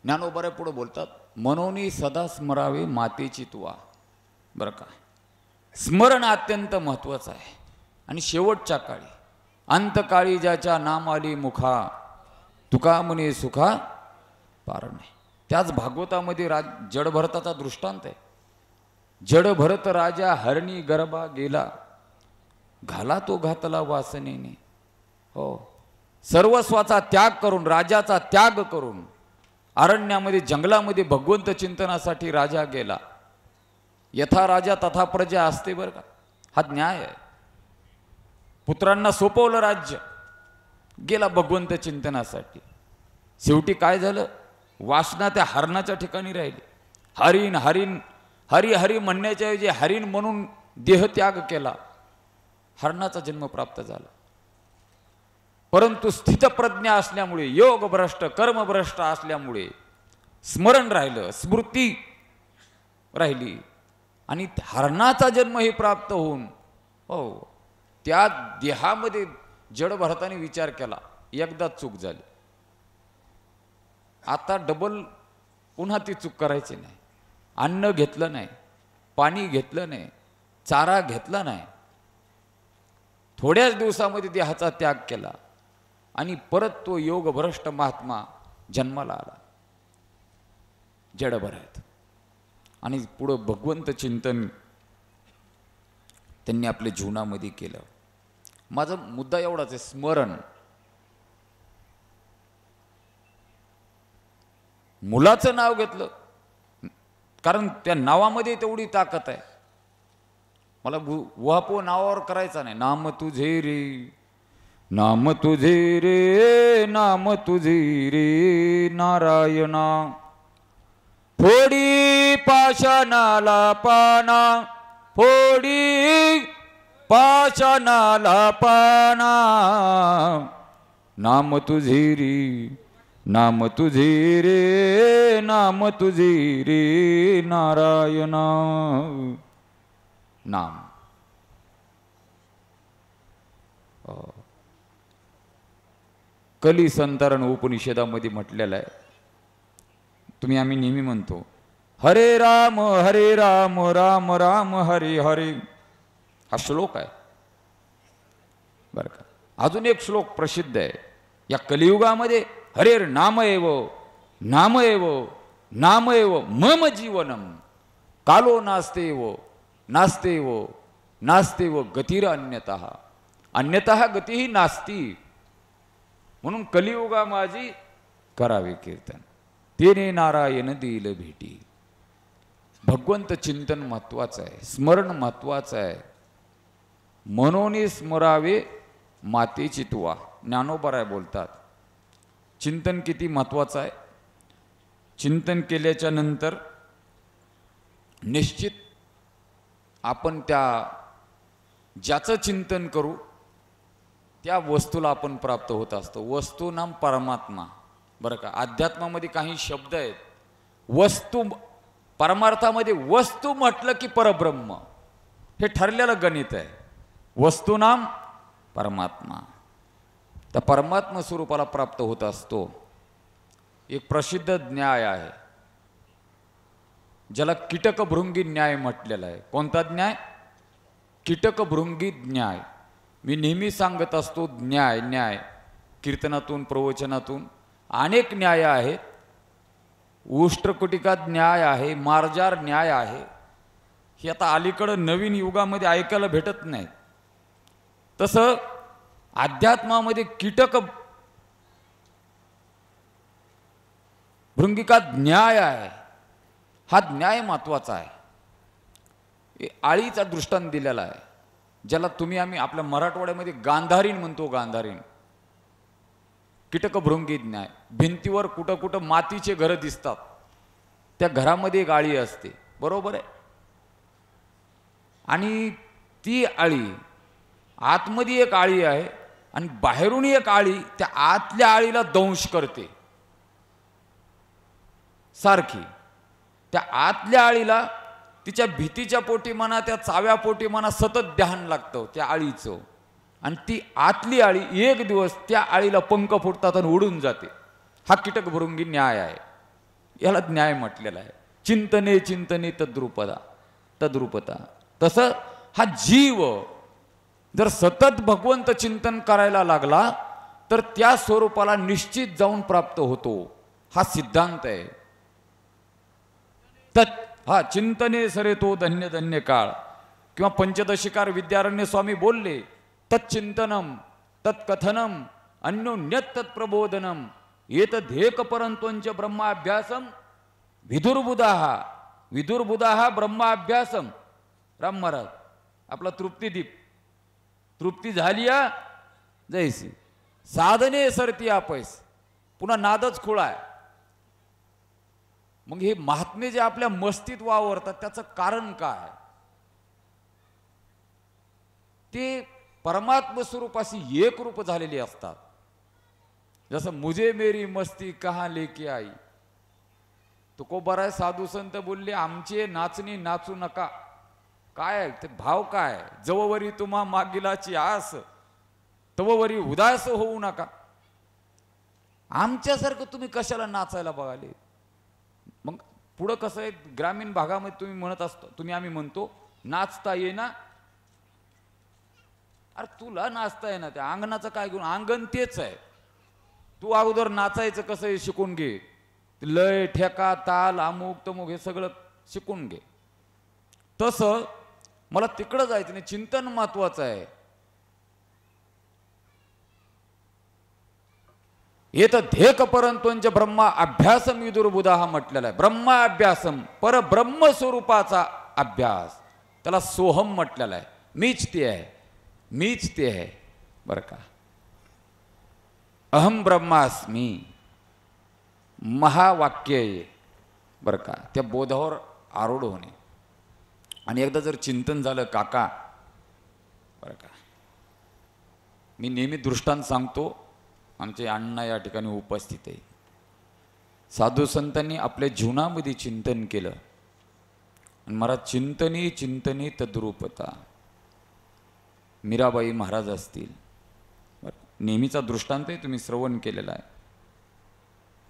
Speaker 1: ज्ञानोबा पुढे बोलतात, मनोनी सदा स्मरावे मातेची तुवा. बरं का. स्मरण अत्यंत महत्वाचं आहे. आणि शेवटच्या काळी, अंतकाळी ज्याच्या नाम आली मुखा, तुका म्हणे सुखा पार नाही. त्याच भागवतामध्ये जडभरताचा दृष्टांत आहे. जडभरत राजा हरणी गर्भा गेला, घाला तो घातला वासनेने. हो, सर्वस्वाचा त्याग करून, राजाचा त्याग करून अरण्यामध्ये जंगलामध्ये भगवंत चिंतनासाठी राजा गेला. यथा राजा तथा प्रजा असते बरं का. हा न्याय आहे. पुत्रांना सोपवलं राज्य, गेला भगवंत चिंतनासाठी. शेवटी काय झालं, वासना त्या हरणाच्या ठिकाणी राहिली. हरिण हरिण हरी हरी म्हणण्याच्या ऐवजी हरिण म्हणून देहत्याग केला. हरणाचा जन्म प्राप्त झाला. परंतु स्थितप्रज्ञा असल्यामुळे, योगभ्रष्ट कर्मभ्रष्ट असल्यामुळे स्मरण राहिलं, स्मृती राहिली आणि हरणाचा जन्म हे प्राप्त होऊन हो त्या देहामध्ये जडभरताने विचार केला, एकदाच चूक झाली, आता डबल पुन्हा ती चूक करायची नाही. अन्न घेतलं नाही, पाणी घेतलं नाही, चारा घेतला नाही, थोड्याच दिवसामध्ये देहाचा त्याग केला आणि परत तो योगभ्रष्ट महात्मा जन्माला आला जडभरात. आणि पुढं भगवंत चिंतन त्यांनी आपल्या जीवनामध्ये केलं. माझा मुद्दा एवढाच आहे, स्मरण. मुलाचं नाव घेतलं कारण त्या नावामध्ये तेवढी ताकद आहे. मला वहापो नावावर करायचा नाही. नाम तुझे रे, नाम तुझे रे, नाम तुझे रे नारायणा. फोडी पाषाणाला पाना, फोडी पाषाणाला पाना. नाम तुझे रे, नाम तुझे रे, नाम तुझे रे नारायणा. नाम. कली संतरण उपनिषदामध्ये म्हटलेलं आहे. तुम्ही आम्ही नेहमी म्हणतो हरे राम राम राम हरे हरे. हा श्लोक आहे बरं का. अजून एक श्लोक प्रसिद्ध आहे या कलियुगामध्ये. हरेर नाम एव, नाम एव, नाम एव मम जीवनम. कालो नास्तेव, नास्तेव, नास्तेव गतिर अन्यतः. अन्यतः गतीही नास्ती. म्हणून कलियुगा माझी करावे कीर्तन, तेने नारायण देईल भेटी. भगवंत चिंतन महत्वाचं आहे, स्मरण महत्वाचं आहे. मनोनी स्मरावे मातेची तुवा. ज्ञानोबा बोलतात चिंतन किती महत्वाचं आहे. चिंतन केल्याच्या नंतर निश्चित आपण ज्याचं चिंतन करू त्या वस्तूला आपण प्राप्त होत असतो. वस्तू नाम परमात्मा. बरं का. अध्यात्मामध्ये काही शब्द आहेत. वस्तू परमार्थामध्ये वस्तू म्हटलं की परब्रह्म हे ठरलेलं गणित आहे. वस्तुनाम परमात्मा, त्या परमात्मा स्वरूपाला प्राप्त होत असतो. एक प्रसिद्ध न्याय आहे ज्याला कीटकभृंगी न्याय म्हटलेला आहे. कोणता न्याय? कीटकभृंगी न्याय. मी नेहमी सांगत असतो न्याय न्याय, कीर्तनातून प्रवचनातून अनेक न्याय आहेत. उष्ट्रकुटिका न्याय आहे, मार्जार न्याय आहे. हे आता अलीकडं नवीन युगामध्ये ऐकायला भेटत नाही. तसं अध्यात्मामध्ये कीटक भृंगिका न्याय आहे. हा न्याय महत्वाचा आहे. आळीचा दृष्टांत दिलेला आहे ज्याला तुम्ही आम्ही आपल्या मराठवाड्यामध्ये गांधारीन म्हणतो. गांधारीन कीटकभृंगी न्याय. भिंतीवर कुठं कुठं मातीचे घरं दिसतात, त्या घरामध्ये एक आळी असते, बरोबर आहे. आणि ती आळी आतमध्ये एक आळी आहे आणि बाहेरून एक आळी त्या आतल्या आळीला दंश करते सारखी. त्या आतल्या आळीला तिच्या भीतीच्या पोटी म्हणा, त्या चाव्या पोटी म्हणा, सतत ध्यान लागतं त्या आळीचं. आणि ती आतली आळी एक दिवस त्या आळीला पंख फुटतात आणि उडून जाते. हा कीटकभृंगी न्याय आहे. याला न्याय म्हटलेला आहे. चिंतने चिंतने तद्रूपता तद्रूपता. तसं हा जीव जर सतत भगवंत चिंतन करायला लागला तर त्या स्वरूपाला निश्चित जाऊन प्राप्त होतो. हा सिद्धांत आहे. हा चिंतने सरे तो धन्य धन्य काळ. किंवा पंचदशिकार विद्यारण्य स्वामी बोलले, तच्चिंतनम तत्कथनम अन्योन्यत तत्प्रबोधनम येत धेक परंतोंच ब्रह्माभ्यासम विदुर्बुदाहा. विदुर्बुदाहा ब्रह्माभ्यासम. राम महाराज आपला तृप्तिदीप. तृप्ती झाली या जैसी साधने सरती आपैस. पुन्हा नादच खुळा आहे. मग हे महात्मे जे आपल्या मस्तीत वावरतात त्याचं कारण काय? ते परमात्म स्वरूपाशी एक रूप झालेली असतात. जसं मुझे मेरी मस्ती कहाँ लेके आई. तुकोबाराय साधू संत बोलले, आमचे नाचणी नाचू नका. काय ते भाव काय? जववरी तुम्हा मागिलाची आस तववरी उदास होऊ नका. आमच्यासारखं तुम्ही कशाला नाचायला बघाले? मग पुढं कसं आहे, ग्रामीण भागामध्ये तुम्ही म्हणत असतो, तुम्ही आम्ही म्हणतो नाचता ये ना. अरे तुला नाचता ये ना, त्या अंगणाचं काय घेऊन? अंगण तेच आहे. तू अगोदर नाचायचं कसं आहे शिकून घे. लय ठेका ताल अमुक तमुक हे सगळं शिकून घे. तसं मला तिकडं जायचं नाही. चिंतन महत्वाचं आहे. येत धेक परंतोंच ब्रह्मा अभ्यासम विदुर्बुधा हा म्हटलेला आहे. ब्रह्मा अभ्यासम परब्रह्म स्वरूपाचा अभ्यास, त्याला सोहम म्हटलेला आहे. मीच ते आहे, मीच ते आहे. बरं का, अहम ब्रह्मास्मी महावाक्य आहे. बरं का, त्या बोधावर आरूढ होणे. आणि एकदा जर चिंतन झालं काका, बरं का, मी नेहमी दृष्टांत सांगतो. आमचे अण्णा या ठिकाणी उपस्थित आहे. साधू संतांनी आपल्या जीवनामध्ये चिंतन केलं आणि महाराज चिंतनी चिंतनी तद्रूपता. मीराबाई महाराज असतील, नेहमीचा दृष्टांत आहे, तुम्ही श्रवण केलेला आहे.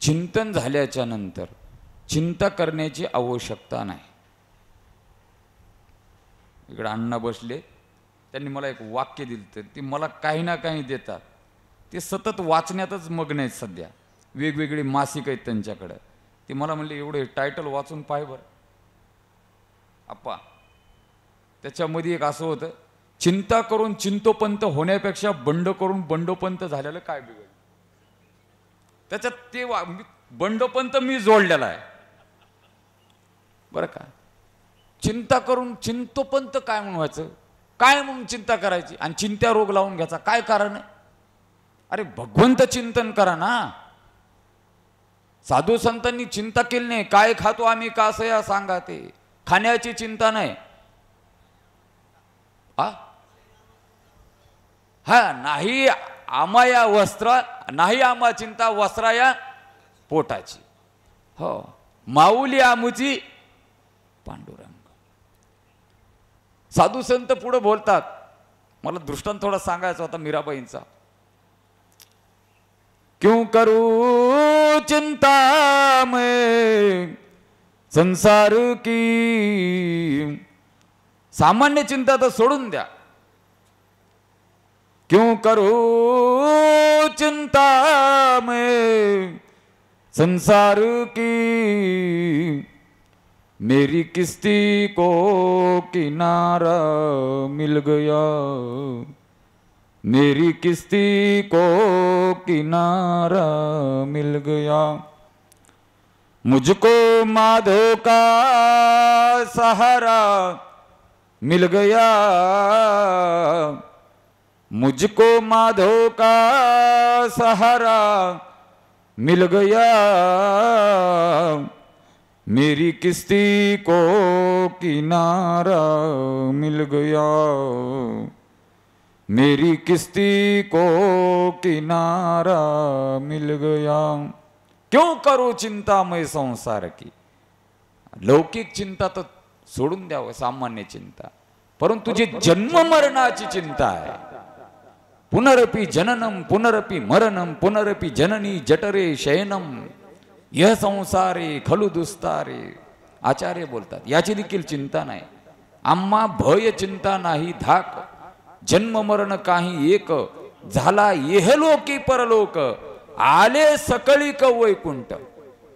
Speaker 1: चिंतन झाल्याच्या नंतर चिंता करण्याची आवश्यकता नाही. इकडे अण्णा बसले, त्यांनी मला एक वाक्य दिलं, तर ते मला काही ना काही देतात. ते सतत वाचण्यातच मग्न आहेत सध्या. वेगवेगळी मासिक आहेत त्यांच्याकडं. ते मला म्हणले एवढे टायटल वाचून पाय बरं आप्पा. त्याच्यामध्ये एक असं होतं, चिंता करून चिंतोपंत होण्यापेक्षा बंड करून बंडोपंत झालेलं काय बिघड. त्याच्यात ते बंडोपंत मी जोडलेला आहे. बरं का, चिंता करून चिंतोपंत काय म्हणून व्हायचं? काय म्हणून चिंता करायची आणि चिंत्या रोग लावून घ्यायचा काय कारण आहे? अरे भगवंत चिंतन करा ना. साधू संतांनी चिंता केली नाही. काय खातो आम्ही कसं या सांगा, ते खाण्याची चिंता नाही. हा नाही आम्हा या वस्त्र, नाही आम्हा चिंता वस्त्रा या पोटाची. हो माऊली आमुची पांडुरंग. साधू संत पुढे बोलतात. मला दृष्टांत थोडा सांगायचा होता मीराबाईंचा. क्यों करू चिंता मैं संसार की. सामान्य चिंता तर सोडून द्या. क्यों करू चिंता मैं संसार की. मेरी किस्ती को किनारा मिल गया. मेरी किस्ती को किनारा मिल गया. मुझको माधो का सहारा मिल गया. मुझको माधो का सहारा मिल गया. मेरी किस्ती को किनारा मिल गया. मेरी किस्ती को किनारा मिल गया. क्यों करू चिंता मैं संसार की. लौकिक चिंता तर सोडून द्यावं, सामान्य चिंता. परंतु जी जन्म मरणाची चिंता आहे, पुनरपि जननम पुनरपि मरणम पुनरपि जननी जठरे शयनम यह संसारे खलु दुस्तारे. आचार्य बोलतात याची देखील चिंता नाही. आम्हा भय चिंता नाही धाक. जन्म मरण काही एक. झाला येहलोकी परलोक. आले सकळीक वैकुंठ.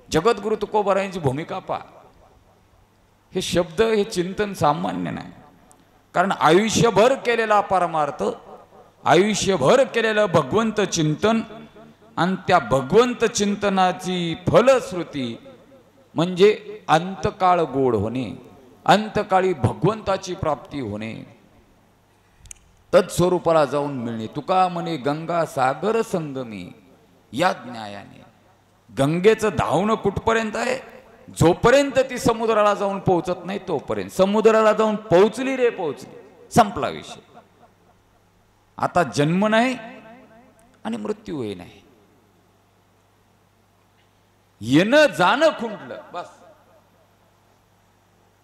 Speaker 1: जगद्गुरु तुकोबारायांची भूमिका पहा. हे शब्द, हे चिंतन सामान्य नाही. कारण आयुष्यभर केलेला परमार्थ, आयुष्यभर केलेलं भगवंत चिंतन आणि त्या भगवंत चिंतनाची फलश्रुती म्हणजे अंतकाळ गोड होणे, अंतकाळी भगवंताची प्राप्ती होणे, तत्स्वरूपाला जाऊन मिळणे. तुका म्हणे गंगा सागर संगमी या ज्ञायाने. गंगेचं धावणं कुठपर्यंत आहे? जोपर्यंत ती समुद्राला जाऊन पोहोचत नाही तोपर्यंत. समुद्राला जाऊन पोहोचली रे पोहोचली, संपला विषय. आता जन्म नाही आणि मृत्यूही नाही. येणं जाणं खुंटलं बस.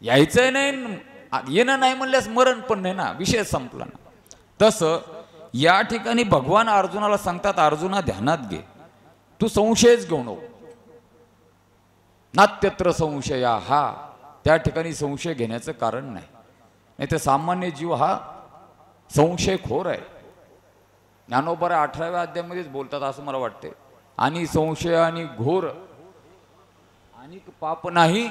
Speaker 1: यायचंय नाही, येणं नाही म्हणल्यास मरण पण नाही ना, विषय संपला ना. तसं या ठिकाणी भगवान अर्जुनाला सांगतात, अर्जुना ध्यानात घे, तू संशयच घेऊ नको. नात्यत्र संशया हा. त्या ठिकाणी संशय घेण्याचं कारण नाही. नाही तर सामान्य जीव हा संशयखोर आहे. ज्ञानोबा 18व्या अध्यायामध्येच बोलतात असं मला वाटते. आणि संशय आणि घोर आणि पाप नाही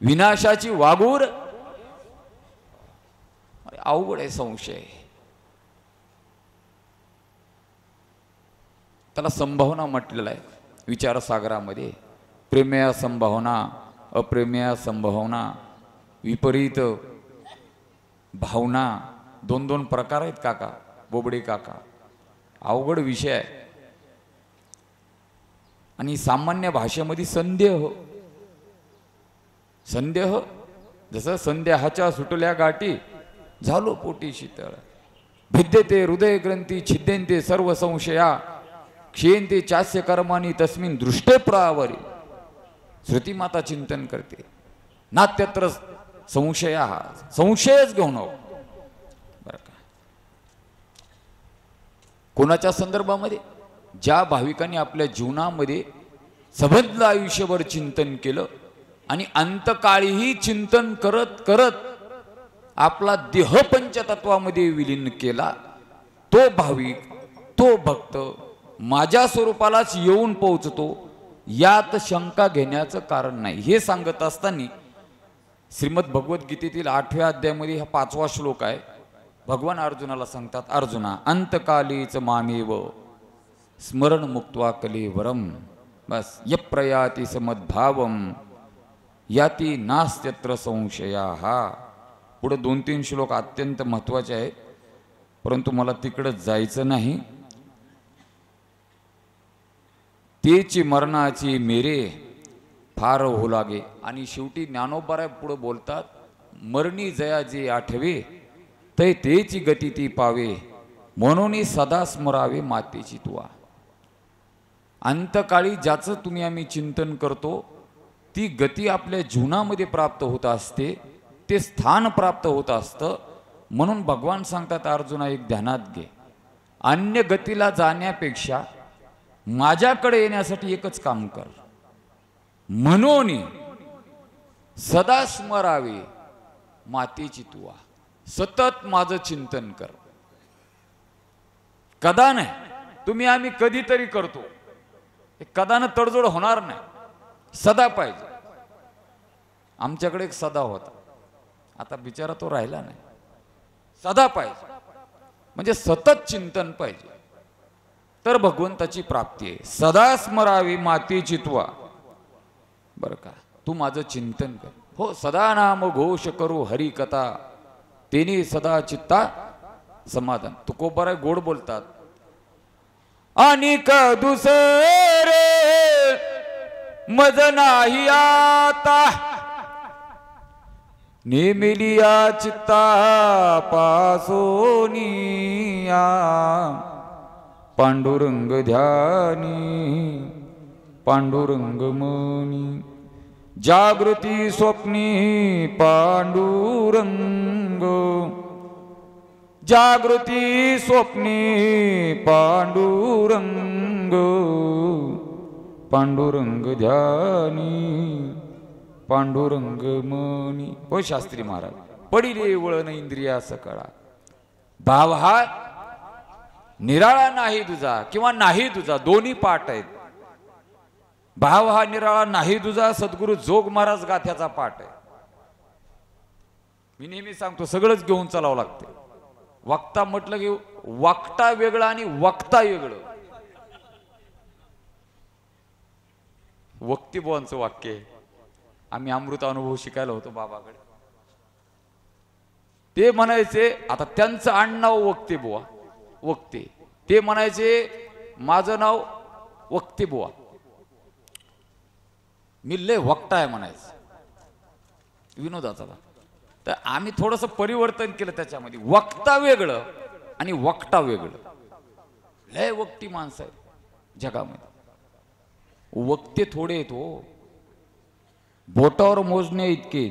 Speaker 1: विनाशाची वागूर. अवघड आहे संशय. त्याला संभावना म्हटलेला आहे विचारसागरामध्ये. प्रेमया संभावना, अप्रेमया संभावना, विपरीत भावना, दोन दोन प्रकार आहेत काका, बोबडे काका. अवघड विषय आहे. आणि सामान्य भाषेमध्ये संदेह, संदेह जसं संदेहाच्या सुटल्या गाठी झालो पोटी शीतळ. भिद्यते हृदय ग्रंथी छिद्यंते सर्व संशया क्षयंते चास्य कर्मानी तस्मिन दृष्टे प्रावरी. श्रुती माता चिंतन करते. नात्यत्र संशया, संशयच घेऊ नको. बरं का. कोणाच्या संदर्भामध्ये? ज्या भाविकांनी आपल्या जीवनामध्ये सबंध आयुष्यभर चिंतन केलं आणि अंतकाळीही चिंतन करत करत आपला देह पंचतत्वामध्ये विलीन केला, तो भाविक, तो भक्त माझ्या स्वरूपालाच येऊन पोहोचतो, यात शंका घेण्याचं कारण नाही. हे सांगत असताना श्रीमद भगवद्गीतेतील 8व्या अध्यायामध्ये हा 5वा श्लोक आहे. भगवान अर्जुनाला सांगतात, अर्जुना अंतकालीच मामेव स्मरण मुक्त्वा कलेवरम. बस यप्रयाति समद्भावम याती नास्त्यत्र संशयाः. पुढे 2-3 श्लोक अत्यंत महत्त्वाचे आहेत, परंतु मला तिकडे जायचं नाही. तेची मरणाची मेरे फार हो लागे. आणि शेवटी ज्ञानोबा पुढे बोलतात, मरणी जया जे आठवे तै तेची गती ती पावे, म्हणून सदा स्मरावे मातेची तुआ. अंतकाळी ज्याचं तुम्ही आम्ही चिंतन करतो ती गती आपल्या जीवनामध्ये प्राप्त होत असते, ते स्थान प्राप्त होत असतं. म्हणून भगवान सांगतात अर्जुना एक ध्यानात घे, अन्य गतीला जाण्यापेक्षा माझ्याकडे येण्यासाठी एकच काम कर, म्हणून सदा स्मरावे मातेची तुवा, सतत माझं चिंतन कर. कदा नाही, तुम्ही आम्ही कधीतरी करतो, कदानं तडजोड होणार नाही, सदा पाहिजे. आमच्याकडे एक सदा होता, आता बिचारा तो राहिला नाही. सदा पाहिजे म्हणजे सतत चिंतन पाहिजे, तर भगवंताची प्राप्ती आहे. सदा स्मरावी मातेची तुवा, बरं का, तू माझं चिंतन कर. हो, सदा नाम घोष करू हरी कथा, तेने सदा चित्ता समाधान. तुकोबाराय गोड बोलतात. आणि का दुसरे मज नाही आता, नेमिलिया चित्ता पासोनिया, पांडुरंग ध्यानी पांडुरंग मनी, जागृती स्वप्नी पांडुरंग, जागृती स्वप्नी पांडुरंग, पांडुरंग ध्यानी पांडुरंग मनी. हो शास्त्री महाराज, पडिले वळण इंद्रिया सकळा, भाव हा निराळा नाही तुझा किंवा नाही तुझा, दोन्ही पाठ आहेत. भाव हा निराळा नाही तुझा, सद्गुरु जोग महाराज गाथ्याचा पाठ आहे. मी नेहमी सांगतो सगळंच घेऊन चालावं लागते. वक्ता म्हटलं की वक्ता वेगळा आणि वक्ता वेगळं. वक्तीबुवांचं वाक्य आहे. आम्ही अमृत अनुभव शिकायला होतो बाबाकडे, ते म्हणायचे, आता त्यांचं आडनाव वक्तीबुवा, वक्ते, ते म्हणायचे माझं नाव वक्तीबुवा, मी लय वक्ता आहे म्हणायचं, विनोदाचा. तर आम्ही थोडंसं परिवर्तन केलं त्याच्यामध्ये, वक्ता वेगळं आणि वक्ता वेगळं. लय वक्ती माणसं आहे जगामध्ये, वक्ते थोडे येतो, बोटावर मोजणे इतके.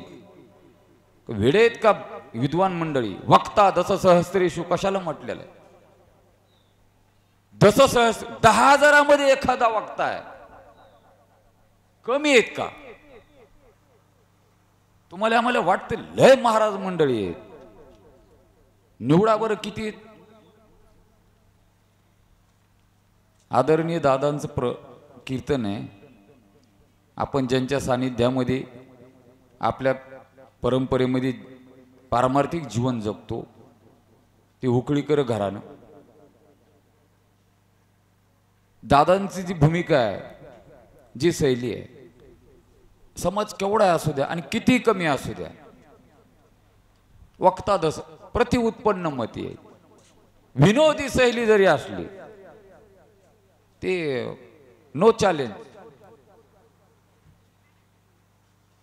Speaker 1: वेडे आहेत का विद्वान मंडळी? वक्ता दस सहस्त्रेषु कशाला म्हटलेलं आहे? दस सहस्त्र, 10,000 एखादा वक्ता आहे, कमी आहेत का? तुम्हाला आम्हाला वाटते लय महाराज मंडळी आहेत, निवडा बरं किती आहेत. आदरणीय दादांचं कीर्तन आहे. आपण ज्यांच्या सानिध्यामध्ये आपल्या परंपरेमध्ये पारमार्थिक जीवन जगतो, ते उकळीकर घराणं. दादांची जी भूमिका आहे, जी शैली आहे, समाज केवढा असू द्या आणि किती कमी असू द्या, वक्ता दस प्रतिउत्पन्न मती आहे. विनोदी शैली जरी असली ते नो चॅलेंज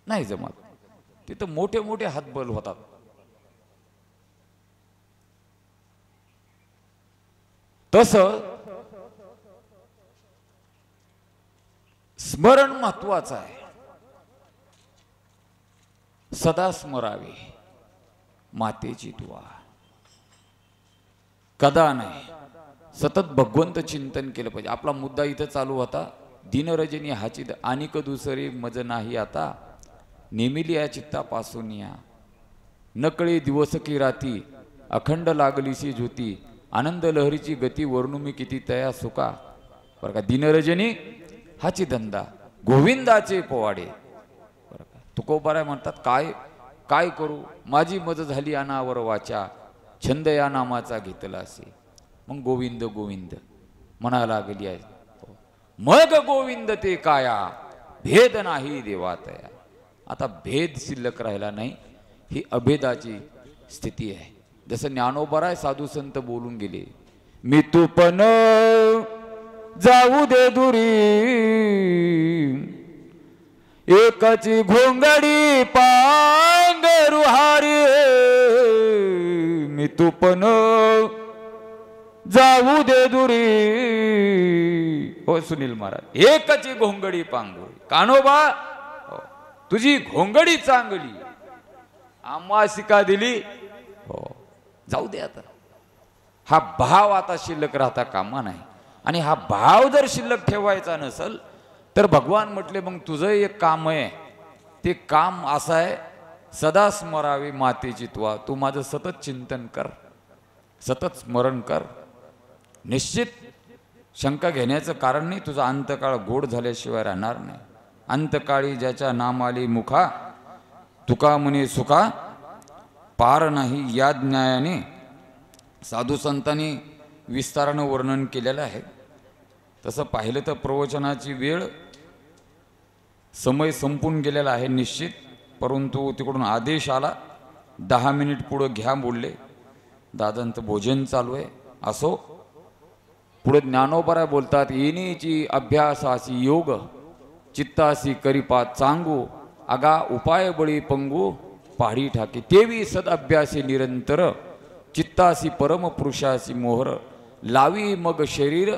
Speaker 1: नाही जमत. तिथं मोठे मोठे हातबल होतात. तसं स्मरण महत्वाचं आहे. सदा स्मरावे मातेची तुवा, कदा नाही, सतत भगवंत चिंतन केलं पाहिजे. आपला मुद्दा इथं चालू होता, दिनरजनी हाची अनिक दुसरी मज नाही आता, नेमिली या चित्तापासून या, नकळे दिवस की राती, अखंड लागलीशी ज्योती, आनंद लहरीची गती, वर्णू मी किती तया सुका. बरं का, दिनरजनी हाची धंदा, गोविंदाचे पोवाडे. बरं का, तुकोबाराय म्हणतात, काय काय करू, माझी मज झाली अनावर वाचा, छंद या नामाचा घेतला असे. मग गोविंद गोविंद म्हणा लागली आहे. मग गोविंद ते काया, भेद नाही देवातया. आता भेद शिल्लक राहिला नाही, ही अभेदाची स्थिती आहे. जसं ज्ञानोबराय साधू संत बोलून गेले, मी तू पण जाऊ दे दुरी, एकाची घोंगडी पांघरू हारी, मी तू पण जाऊ दे दुरी. हो सुनील महाराज, एकाची घोंगडी पांघरू, कान्होबा तुझी घोंगडी चांगली आमासिका दिली हो जाऊ दे आता हा भाव आता शिल्लक राहता कामा नाही आणि हा भाव जर शिल्लक ठेवायचा नसेल तर भगवान म्हटले मग तुझं एक काम आहे ते काम असं आहे सदा स्मरावी मातेची त्वा तू माझं सतत चिंतन कर सतत स्मरण कर निश्चित शंका घेण्याचं कारण नाही तुझा अंतकाळ गोड झाल्याशिवाय राहणार नाही अंतकाळी ज्याच्या नामाली मुखा तुका म्हणे सुखा पार नाही या न्यायाने साधू संतांनी विस्तारानं वर्णन केलेलं आहे तसं पाहिलं तर प्रवचनाची वेळ समय संपून गेलेला आहे निश्चित परंतु तिकडून आदेश आला 10 मिनिट पुढं घ्या बोलले दादांचं भोजन चालू आहे असो पुढे ज्ञानोबराय बोलतात येणेची अभ्यासासी योग चित्तासी करिपात चांगू आगा उपाय बळी पंगू पहाडी ठाके तेवी सद अभ्यासी निरंतर चित्तासी परम पुरुषासी मोहर लावी मग शरीर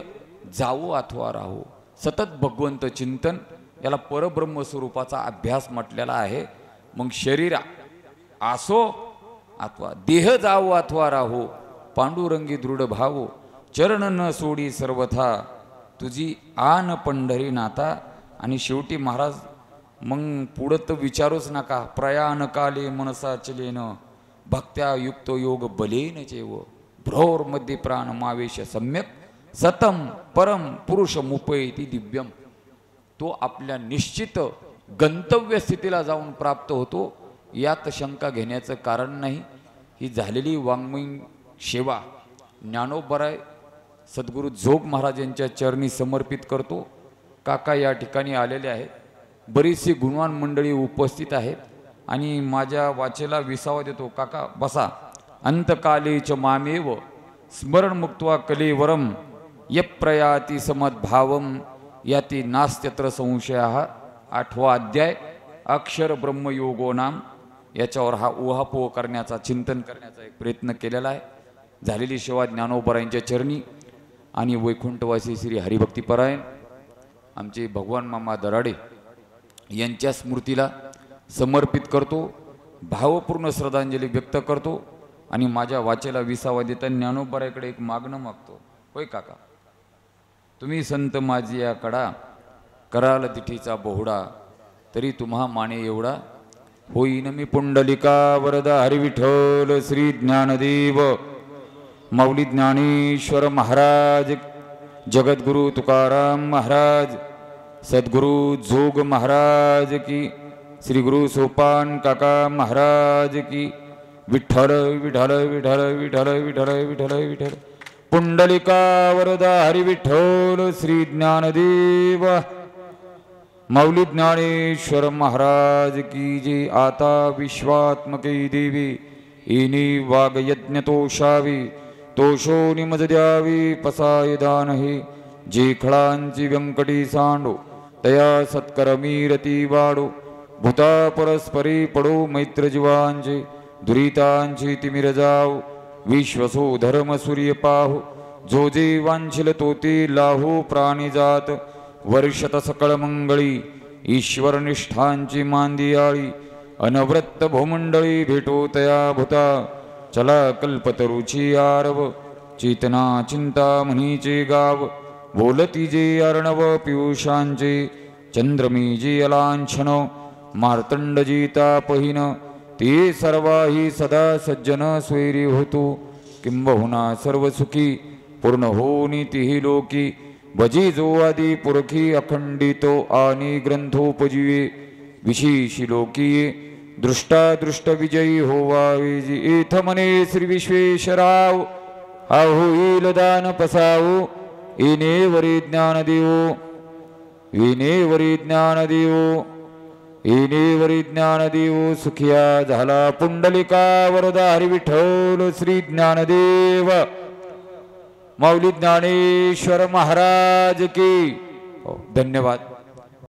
Speaker 1: जावो अथवा राहू सतत भगवंत चिंतन याला परब्रह्म स्वरूपाचा अभ्यास म्हटलेला आहे मग शरीर आसो अथवा देह जावो अथवा राहू पांडुरंगी दृढ भावो चरण न सोडी सर्वथा तुझी आन पंढरी नाता आणि शेवटी महाराज मग पुढं तर विचारूच नका प्रयाण काले मनसा चलेन भक्त्या युक्त योग बलेन चेव भ्रोर मध्ये प्राण मावेश सम्यक सतम परम पुरुष मुपैती दिव्यम तो आपल्या निश्चित गंतव्य स्थितीला जाऊन प्राप्त होतो यात शंका घेण्याचं कारण नाही ही झालेली वाङ्मयी सेवा ज्ञानोबराय सद्गुरू जोग महाराज यांच्या चरणी समर्पित करतो काका या ठिकाणी आलेले आहेत बरीचशी गुणवान मंडळी उपस्थित आहेत आणि माझ्या वाचेला विसावा देतो काका बसा अंतकालेच मामेव स्मरण मुक्त्वा कलेवरम यप्रयाती समद्भावम याती नास्त्यत्र संशय 8वा अध्याय अक्षर ब्रह्मयोगो नाम याच्यावर हा उहापोह करण्याचा चिंतन करण्याचा एक प्रयत्न केलेला आहे झालेली सेवा ज्ञानोबरायांच्या चरणी आणि वैकुंठवासी श्री हरिभक्तीपरायण आमचे भगवान मामा दराडे यांच्या स्मृतीला समर्पित करतो भावपूर्ण श्रद्धांजली व्यक्त करतो आणि माझ्या वाचेला विसावा देता ज्ञानोबराकडे एक मागणं मागतो होय काका तुम्ही संत माझी या कडा कराल तिठीचा बोहडा तरी तुम्हा माने एवढा होईन मी पुंडलिका वरदा हरिविठ्ठल श्री ज्ञानदेव माऊली ज्ञानेश्वर महाराज जगद्गुरु तुकाराम महाराज सद्गुरु जोग महाराज की श्री गुरु सोपान काका महाराज की विठ्ठल विठ्ठल विठ्ठल विठ्ठल विठ्ठल विठ्ठल विठ्ठल पुंडलिका वरदा हरिविठ्ठल श्री ज्ञानदेव माऊली ज्ञानेश्वर महाराज की जे आता विश्वात्मके देवी इनी वाग यज्ञ तोषावी तोषो निमज द्यावी पसाय दान हे जे खळांची व्यंकटी सांडो तया सत्करमी रती वाडो भूता परस्परी पडो मैत्र जीवांचे दुरितांची तिमिर जाओ विश्वसो धर्म सूर्य पाहो जो जे वांछिल तो ते लाहो प्राणीजात वर्षत सकळ मंगळी ईश्वर निष्ठांची मांदियाळी अनवृत्त भूमंडळी भेटो तया भूता चला कल्पतरुची आरव चेतना चिंता म्हणीचे गाव बोलती जे अर्णव पियुषांचे चंद्रमी जे अलांछन मार्तंडजी तापहीन ते सर्वाही सदा सज्जन स्वैरी होतो किंबहुना सर्व सुखी पूर्ण होनी तिही लोकी भजी जो आदी पुरखी अखंडितो आणि ग्रंथोपजीवे विशेषी लोकीये दृष्टादृष्ट विजयी होवावे जी एथ मने श्री विश्वेश्वराव हा होईल दान पसावो येणे वरी ज्ञान देवो येणे वरी ज्ञान देवो येणे वरी ज्ञान देवो सुखिया झाला पुंडलिका वरदा हरिविठ्ठल श्री ज्ञानदेव माऊली ज्ञानेश्वर महाराज की धन्यवाद।